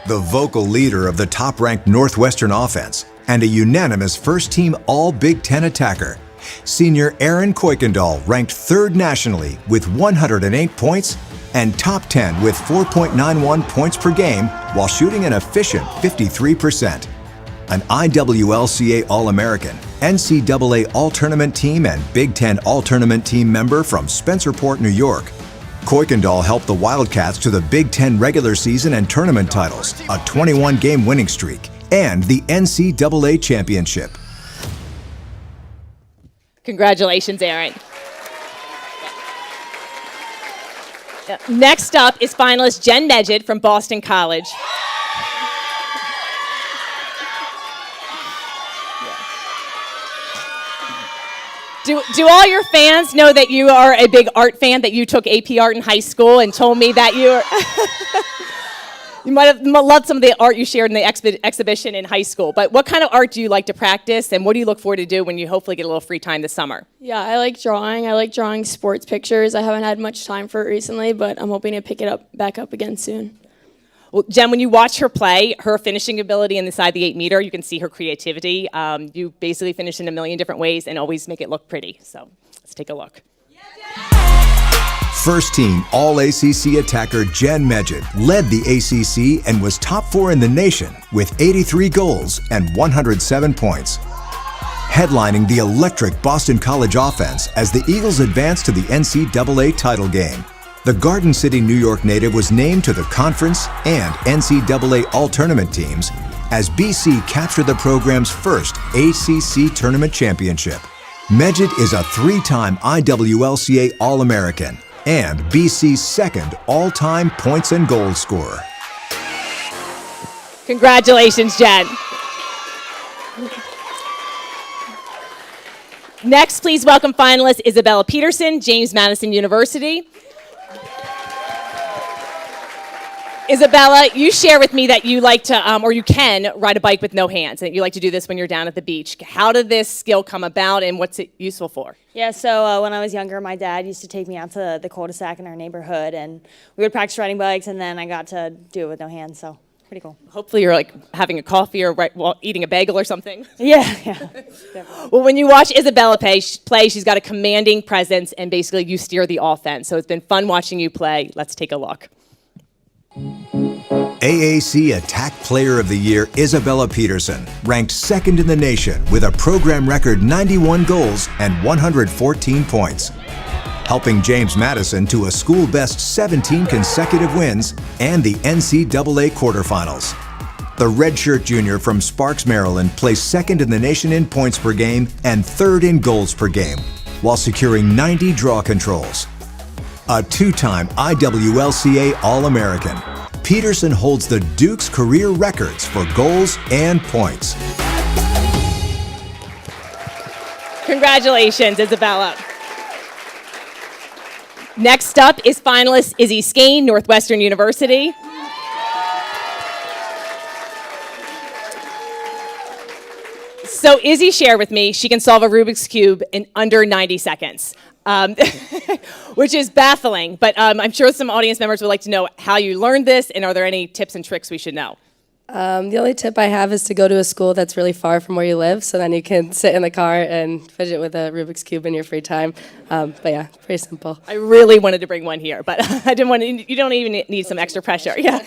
The vocal leader of the top-ranked Northwestern offense and a unanimous first-team All-Big Ten attacker, senior Aaron Kuykendall ranked 3rd nationally with 108 points and top 10 with 4.91 points per game while shooting an efficient 53%. An IWLCA All-American, NCAA All-Tournament Team and Big Ten All-Tournament Team member from Spencerport, New York, Kuykendall helped the Wildcats to the Big Ten regular season and tournament titles, a 21-game winning streak, and the NCAA championship.
Congratulations, Aaron. Next up is finalist Jen Medjid from Boston College. Do all your fans know that you are a big art fan, that you took AP art in high school and told me that you might have loved some of the art you shared in the exhibition in high school, but what kind of art do you like to practice, and what do you look forward to do when you hopefully get a little free time this summer?
Yeah, I like drawing. I like drawing sports pictures. I haven't had much time for it recently, but I'm hoping to pick it back up again soon.
Well, Jen, when you watch her play, her finishing ability inside the 8-meter, you can see her creativity. You basically finish in a million different ways and always make it look pretty. So let's take a look.
First team All-ACC attacker Jen Medjid led the ACC and was top 4 in the nation with 83 goals and 107 points. Headlining the electric Boston College offense as the Eagles advanced to the NCAA title game. The Garden City, New York native was named to the conference and NCAA All-Tournament teams as BC captured the program's first ACC tournament championship. Medjid is a 3-time IWLCA All-American and BC's 2nd all-time points and goals scorer.
Congratulations, Jen. Next, please welcome finalist Isabella Peterson, James Madison University. Isabella, you share with me that you like to, or you can, ride a bike with no hands, and you like to do this when you're down at the beach. How did this skill come about, and what's it useful for?
Yeah, so when I was younger, my dad used to take me out to the cul-de-sac in our neighborhood, and we would practice riding bikes, and then I got to do it with no hands, so pretty cool.
Hopefully you're like having a coffee or while eating a bagel or something.
Yeah.
Well, when you watch Isabella play, she's got a commanding presence, and basically you steer the offense. So it's been fun watching you play. Let's take a look.
AAC Attack Player of the Year Isabella Peterson ranked 2nd in the nation with a program record 91 goals and 114 points, helping James Madison to a school best 17 consecutive wins and the NCAA quarterfinals. The redshirt junior from Sparks, Maryland placed 2nd in the nation in points per game and 3rd in goals per game, while securing 90 draw controls. A 2-time IWLCA All-American, Peterson holds the Duke's career records for goals and points.
Congratulations, Isabella. Next up is finalist Izzy Skane, Northwestern University. So Izzy shared with me she can solve a Rubik's Cube in under 90 seconds. Which is baffling, but I'm sure some audience members would like to know how you learned this, and are there any tips and tricks we should know?
The only tip I have is to go to a school that's really far from where you live, so then you can sit in the car and fidget with a Rubik's Cube in your free time. But yeah, pretty simple.
I really wanted to bring one here, but I didn't want to. You don't even need some extra pressure. Yeah,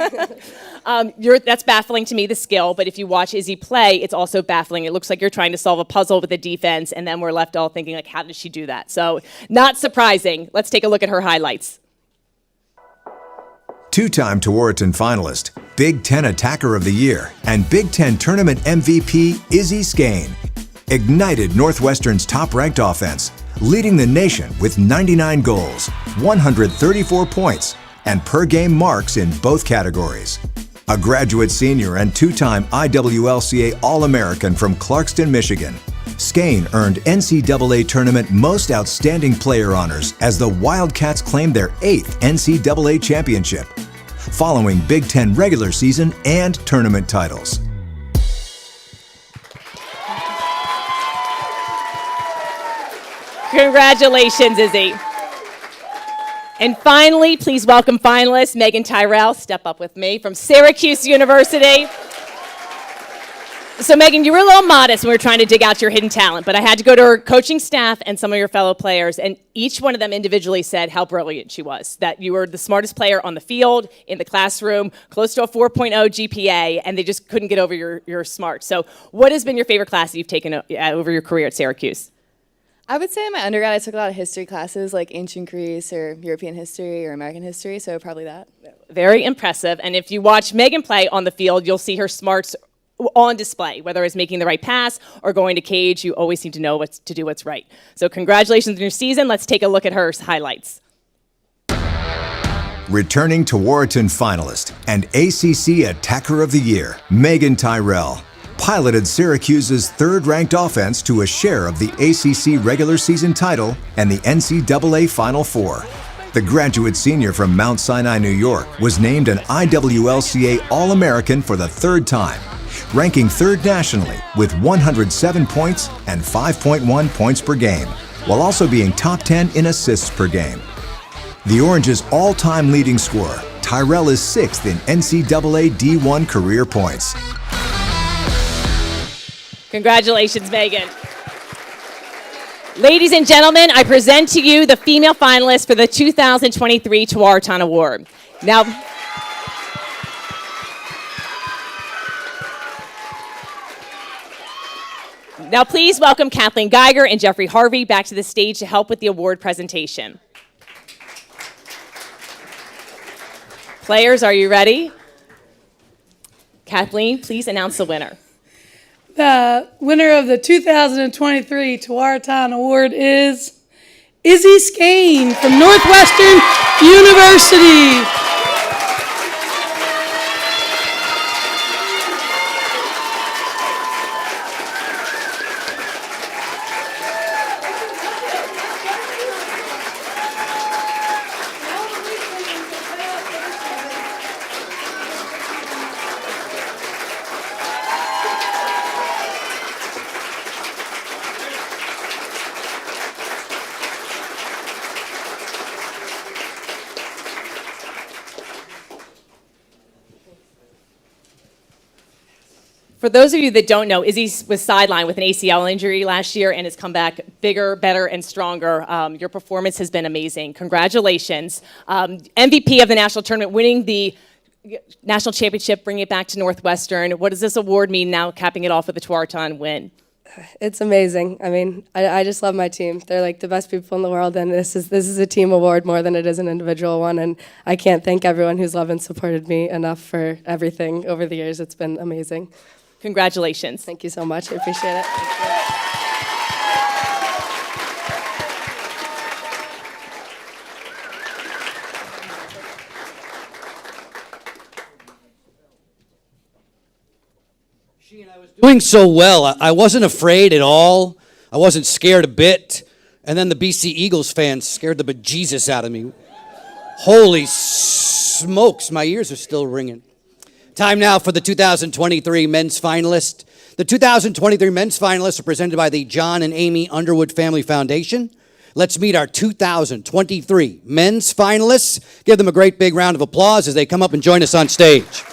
that's baffling to me, the skill. But if you watch Izzy play, it's also baffling. It looks like you're trying to solve a puzzle with a defense, and then we're left all thinking, like, how did she do that? So not surprising. Let's take a look at her highlights.
2-time Tewaaraton finalist, Big Ten Attacker of the Year, and Big Ten Tournament MVP Izzy Skane ignited Northwestern's top-ranked offense, leading the nation with 99 goals, 134 points, and per-game marks in both categories. a graduate senior and two-time IWLCA All-American from Clarkston, Michigan. Skane earned NCAA Tournament Most Outstanding Player honors as the Wildcats claimed their 8th NCAA championship, following Big Ten regular season and tournament titles.
Congratulations, Izzy. And finally, please welcome finalist Megan Tyrell, step up with me, from Syracuse University. So Megan, you were a little modest when we were trying to dig out your hidden talent, but I had to go to her coaching staff and some of your fellow players, and each one of them individually said how brilliant she was, that you were the smartest player on the field, in the classroom, close to a 4.0 GPA, and they just couldn't get over your smarts. So what has been your favorite class that you've taken over your career at Syracuse?
I would say in my undergrad I took a lot of history classes like ancient Greece or European history or American history, so probably that.
Very impressive. And if you watch Megan play on the field, you'll see her smarts on display, whether it's making the right pass or going to cage. You always seem to know to do what's right. So congratulations on your season. Let's take a look at her highlights.
Returning Tewaaraton finalist and ACC Attacker of the Year, Megan Tyrell piloted Syracuse's third-ranked offense to a share of the ACC regular season title and the NCAA Final Four. The graduate senior from Mount Sinai, New York, was named an IWLCA All-American for the third time, ranking third nationally with 107 points and 5.1 points per game, while also being top 10 in assists per game. The Orange's all-time leading scorer, Tyrell is 6th in NCAA D1 career points.
Congratulations, Megan. Ladies and gentlemen, I present to you the female finalists for the 2023 Tewaaraton Award. Now please welcome Kathleen Geiger and Jeffrey Harvey back to the stage to help with the award presentation. Players, are you ready? Kathleen, please announce the winner.
The winner of the 2023 Tewaaraton Award is Izzy Skane from Northwestern University.
For those of you that don't know, Izzy was sidelined with an ACL injury last year and has come back bigger, better, and stronger. Your performance has been amazing. Congratulations. MVP of the national tournament, winning the national championship, bringing it back to Northwestern. What does this award mean now, capping it off with the Tewaaraton win?
It's amazing. I mean, I just love my team. They're like the best people in the world, and this is a team award more than it is an individual one. And I can't thank everyone who's loved and supported me enough for everything over the years. It's been amazing.
Congratulations.
Thank you so much. I appreciate it.
Doing so well. I wasn't afraid at all. I wasn't scared a bit. And then the BC Eagles fans scared the bejesus out of me. Holy smokes, my ears are still ringing. Time now for the 2023 men's finalists. The 2023 men's finalists are presented by the John and Amy Underwood Family Foundation. Let's meet our 2023 men's finalists. Give them a great big round of applause as they come up and join us on stage.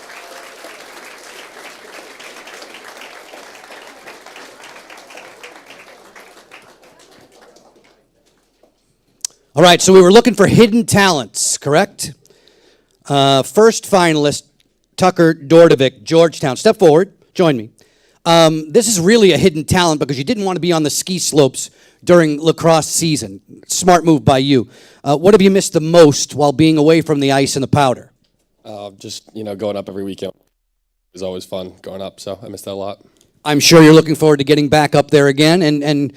All right, so we were looking for hidden talents, correct? First finalist, Tucker Dordovic, Georgetown. Step forward, join me. This is really a hidden talent because you didn't want to be on the ski slopes during lacrosse season. Smart move by you. What have you missed the most while being away from the ice and the powder?
Just, going up every weekend. It was always fun going up, so I missed that a lot.
I'm sure you're looking forward to getting back up there again and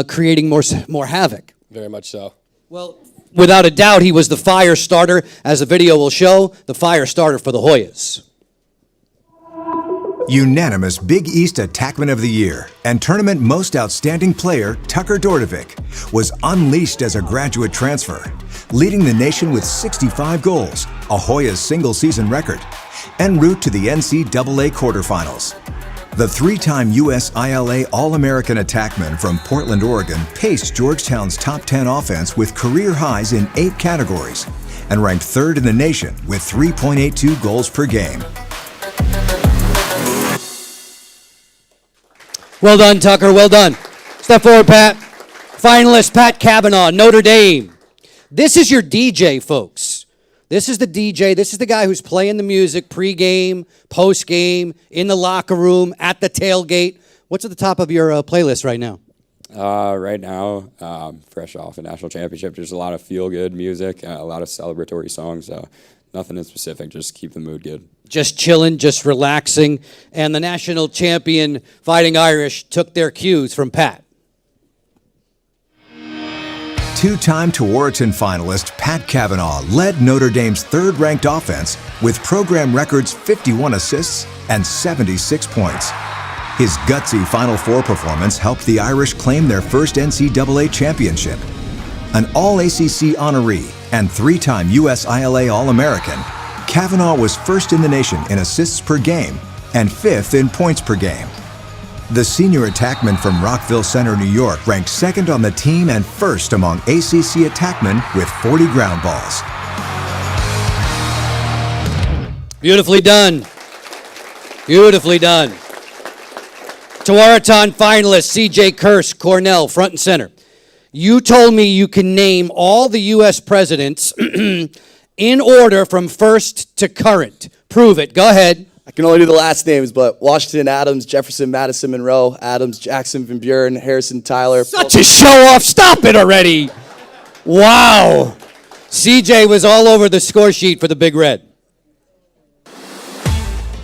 creating more havoc.
Very much so.
Well, without a doubt, he was the fire starter, as the video will show, the fire starter for the Hoyas.
Unanimous Big East Attackman of the Year and Tournament Most Outstanding Player Tucker Dordevic was unleashed as a graduate transfer, leading the nation with 65 goals, a Hoya's single-season record, en route to the NCAA quarterfinals. The three-time USILA All-American attackman from Portland, Oregon paced Georgetown's top 10 offense with career highs in 8 categories and ranked third in the nation with 3.82 goals per game.
Well done, Tucker. Well done. Step forward, Pat. Finalist Pat Cavanaugh, Notre Dame. This is your DJ, folks. This is the DJ. This is the guy who's playing the music pre-game, post-game, in the locker room, at the tailgate. What's at the top of your playlist right now?
Right now, fresh off a national championship, there's a lot of feel-good music, a lot of celebratory songs. Nothing in specific, just keep the mood good.
Just chilling, just relaxing. And the national champion Fighting Irish took their cues from Pat.
Two-time Tewaaraton finalist Pat Cavanaugh led Notre Dame's third-ranked offense with program records 51 assists and 76 points. His gutsy Final Four performance helped the Irish claim their first NCAA championship. An All-ACC honoree and three-time USILA All-American, Cavanaugh was first in the nation in assists per game and fifth in points per game. The senior attackman from Rockville Center, New York, ranked second on the team and first among ACC attackmen with 40 ground balls.
Beautifully done. Beautifully done. Tewaaraton finalist C.J. Kirsch, Cornell, front and center. You told me you can name all the U.S. presidents in order from first to current. Prove it. Go ahead.
I can only do the last names, but Washington, Adams, Jefferson, Madison, Monroe, Adams, Jackson, Van Buren, Harrison, Tyler.
Such a show-off. Stop it already. Wow. CJ was all over the score sheet for the Big Red.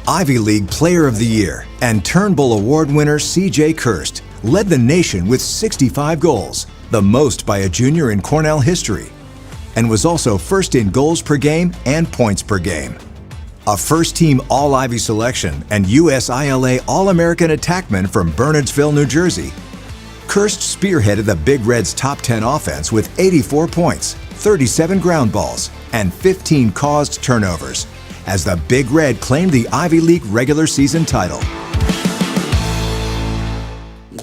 Ivy League Player of the Year and Turnbull Award winner C.J. Kirst led the nation with 65 goals, the most by a junior in Cornell history, and was also first in goals per game and points per game. A first-team All-Ivy selection and USILA All-American attackman from Bernardsville, New Jersey, Kirst spearheaded the Big Red's top 10 offense with 84 points, 37 ground balls, and 15 caused turnovers, as the Big Red claimed the Ivy League regular season title.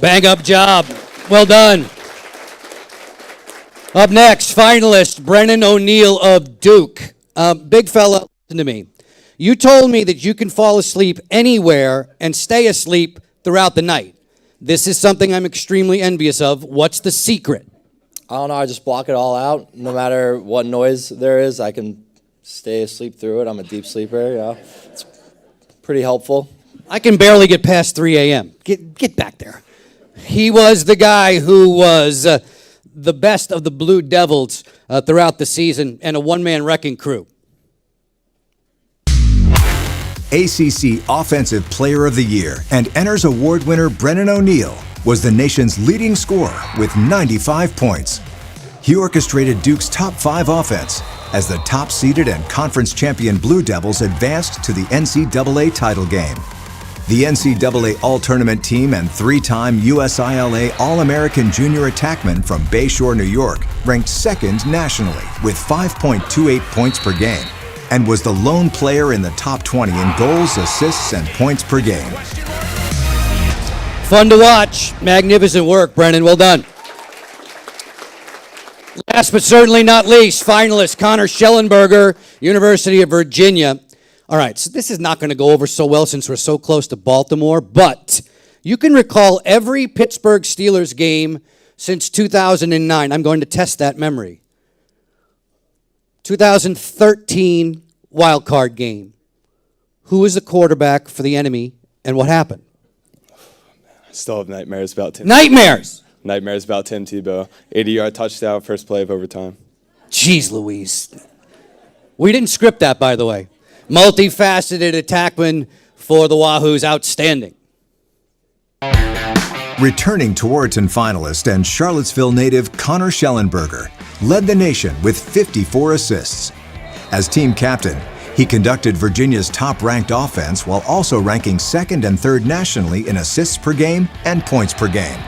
Bang-up job. Well done. Up next, finalist Brennan O'Neill of Duke. Big fella, listen to me. You told me that you can fall asleep anywhere and stay asleep throughout the night. This is something I'm extremely envious of. What's the secret?
I don't know, I just block it all out. No matter what noise there is, I can stay asleep through it. I'm a deep sleeper, yeah. It's pretty helpful.
I can barely get past 3 a.m. Get back there. He was the guy who was the best of the Blue Devils throughout the season and a one-man wrecking crew.
ACC Offensive Player of the Year and Enters Award winner Brennan O'Neill was the nation's leading scorer with 95 points. He orchestrated Duke's top 5 offense as the top-seeded and conference champion Blue Devils advanced to the NCAA title game. The NCAA All-Tournament team and three-time USILA All-American junior attackman from Bayshore, New York, ranked second nationally with 5.28 points per game, and was the lone player in the top 20 in goals, assists, and points per game.
Fun to watch. Magnificent work, Brennan. Well done. Last but certainly not least, finalist Connor Schellenberger, University of Virginia. All right, so this is not going to go over so well since we're so close to Baltimore, but you can recall every Pittsburgh Steelers game since 2009. I'm going to test that memory. 2013 wild card game. Who was the quarterback for the enemy and what happened?
I still have nightmares about Tim.
Nightmares!
Nightmares about Tim Tebow. 80-yard touchdown, first play of overtime.
Jeez Louise. We didn't script that, by the way. Multifaceted attackman for the Wahoos. Outstanding.
Returning Tewaaraton finalist and Charlottesville native Connor Schellenberger led the nation with 54 assists. As team captain, He conducted Virginia's top-ranked offense while also ranking second and third nationally in assists per game and points per game.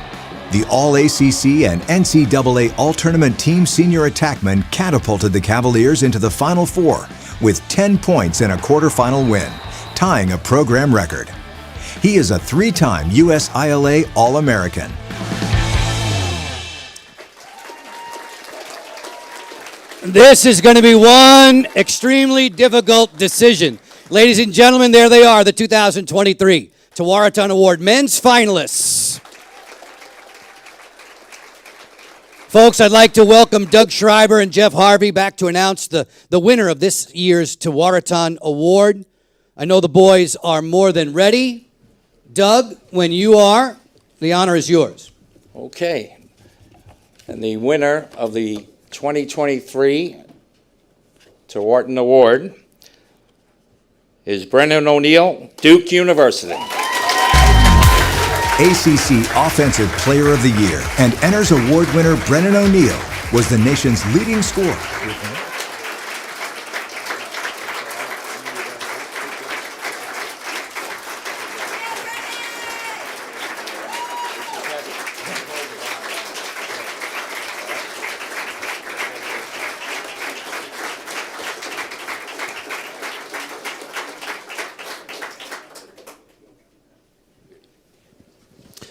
The All-ACC and NCAA All-Tournament Team Senior Attackman catapulted the Cavaliers into the Final Four with 10 points in a quarterfinal win, tying a program record. He is a three-time USILA All-American.
This is going to be one extremely difficult decision. Ladies and gentlemen, there they are, the 2023 Tewaaraton Award men's finalists. Folks, I'd like to welcome Doug Schreiber and Jeff Harvey back to announce the winner of this year's Tewaaraton Award. I know the boys are more than ready. Doug, when you are, the honor is yours.
Okay. And the winner of the 2023 Tewaaraton Award is Brennan O'Neill, Duke University.
ACC Offensive Player of the Year and Enters Award winner Brennan O'Neill was the nation's leading scorer.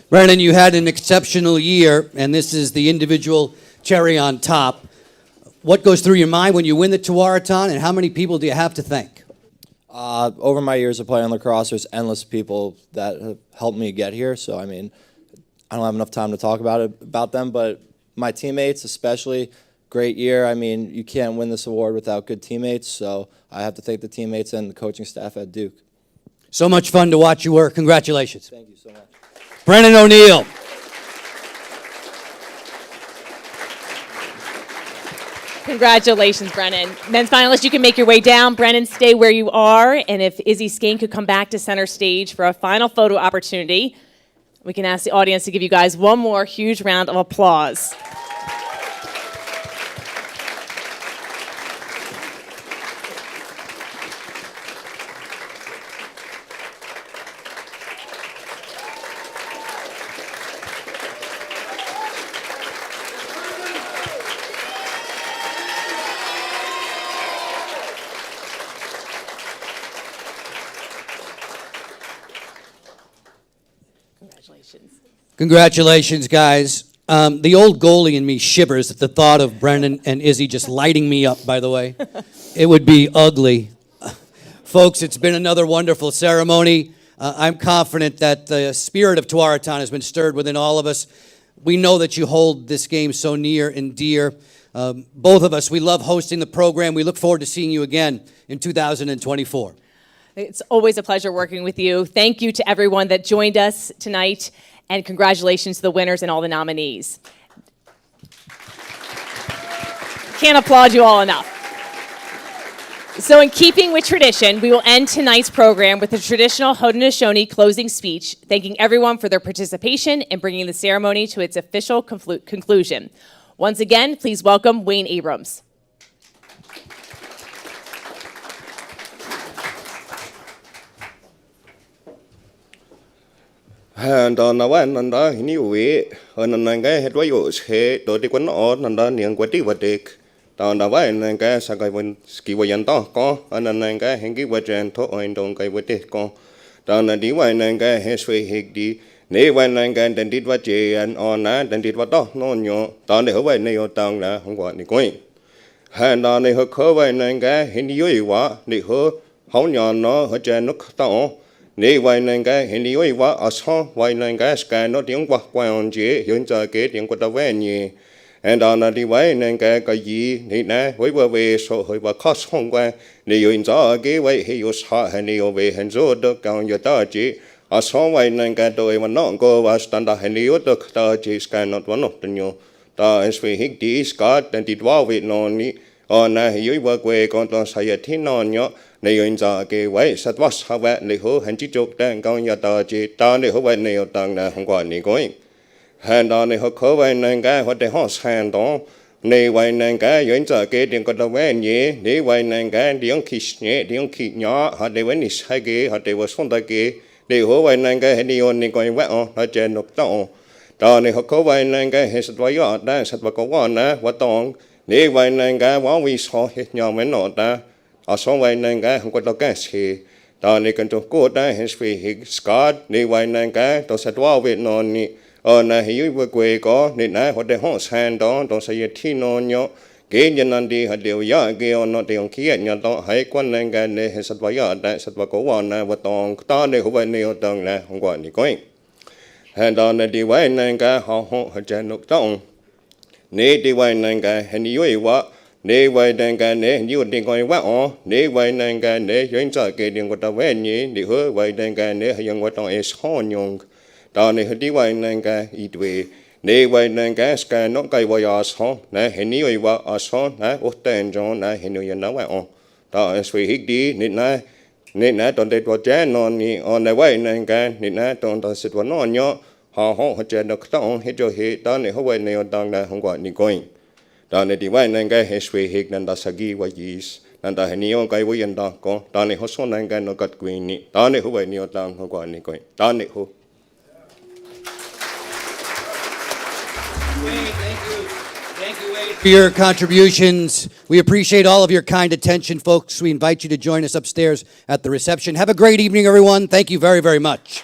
Brennan, you had an exceptional year, and this is the individual cherry on top. What goes through your mind when you win the Tewaaraton, and how many people do you have to thank?
Over my years of playing lacrosse, there's endless people that have helped me get here. So, I mean, I don't have enough time to talk about them, but my teammates especially, great year. I mean, you can't win this award without good teammates, so I have to thank the teammates and the coaching staff at Duke.
So much fun to watch you work. Congratulations.
Thank you so much.
Brennan O'Neill.
Congratulations, Brennan. Men's finalists, you can make your way down. Brennan, stay where you are. And if Izzy Skane could come back to center stage for a final photo opportunity, we can ask the audience to give you guys one more huge round of applause.
Congratulations, guys. The old goalie in me shivers at the thought of Brennan and Izzy just lighting me up, by the way. It would be ugly. Folks, it's been another wonderful ceremony. I'm confident that the spirit of Tewaaraton has been stirred within all of us. We know that you hold this game so near and dear. Both of us, we love hosting the program. We look forward to seeing you again in 2024.
It's always a pleasure working with you. Thank you to everyone that joined us tonight, and congratulations to the winners and all the nominees. Can't applaud you all enough. So in keeping with tradition, we will end tonight's program with a traditional Haudenosaunee closing speech, thanking everyone for their participation in bringing the ceremony to its official conclusion. Once again, please welcome Wayne Abrams.
Nanda wan nanda hini we nanga hetwa yo she do di kwan o nanda niang kwati wadik nanda wan nanga sakai wan ski wayan to ko nanga hengi wajan to oin dong kai wadik ko nanda di wan nanga heswe hik di ne wan nanga dan dit wa je an ona dan dit wa to no nyo ta ne ho wan ne yo tang la hong wa ni koi han da ne ho kho wan nanga hini yo wa ni ho hong nya no ho jan nok ta o Nhi vài nàng cái hình đi qua ở sau vài nàng cái scan nó tiếng qua quan chế hiện giờ cái tiếng qua tao về nhỉ anh đó là đi vài nàng cái gì thì nè với về số hơi và khó xong qua nếu hiện giờ cái vậy thì có sao hay nếu về hiện giờ được cao như ta chỉ ở sau vài nàng cái tôi mà nó có và standard hay nếu được ta chỉ scan nó vẫn được nhiều ta sẽ hít đi scan đến đi vào Việt Nam ní nè dưới qua quê con ta sẽ thấy nó nhớ nếu hiện giờ cái vậy sát vắt sao vậy nếu họ hành chỉ chụp đang cao như ta chỉ ta nếu họ vậy nếu tăng là không còn gì coi hành đó nếu họ khó vậy nên cái họ để họ sang đó Nè vài nàng cái yến giờ cái điện còn đâu về nhỉ nè vài nàng cái điện khí nhẹ điện khí nhỏ họ để với nít hai cái họ để vào xong tay cái để hỗ vài nàng cái đi ôn đi coi vẽ họ chơi nộp tao đó này họ có vài nàng cái hết sạch vài ở đây sạch vào có quan á vợ tòng nè vài nàng cái quá vi so hết nhau mấy nọ ta ở xong vài nàng cái không có đâu cái gì đó này cần cho cô ta hết vì Scott nè vài nàng cái tôi sẽ vào Việt Nam nè nè hiểu về quê có nè nãy họ để họ sang đó tôi sẽ thi nó nhớ cái nhân anh đi họ đều giá cái nó đều kia nhà đó hãy quan nàng cái này hết sạch vài ở đây sạch vào có quan á vợ tòng ta này không phải nhiều tầng này không quan gì coi hàng đó này đi vài nàng cái họ chơi nộp tao nè đi vài nàng cái hình như vậy vợ nè vài nàng cái nè như đi coi vợ nè vài nàng cái nè chuyến chơi cái điện của tao về nhỉ đi hứa vài nàng cái nè hay ngo tao es ho nhung đó này đi vài nàng cái ít về nè vài nàng cái cái nó cái vài ở sao nè hình như vậy vợ ở sao nè út tên cho nè hình như vậy nó vậy đó es về hít đi nè nè tao để vào trái non nhỉ nè vài nàng cái nè tao sẽ vào non nhớ họ chơi được tao hết rồi hết đó này họ vậy này tao là không quản gì coi đó này thì vậy nên cái hết suy hết nên ta sẽ ghi vào gì nên ta hay nhiều cái với dân ta có đó này họ số nên cái nó cắt quyền nhỉ đó này họ vậy nhiều tao không quản gì coi đó này họ
For your contributions. We appreciate all of your kind attention, folks. We invite you to join us upstairs at the reception. Have a great evening, everyone. Thank you very, very much.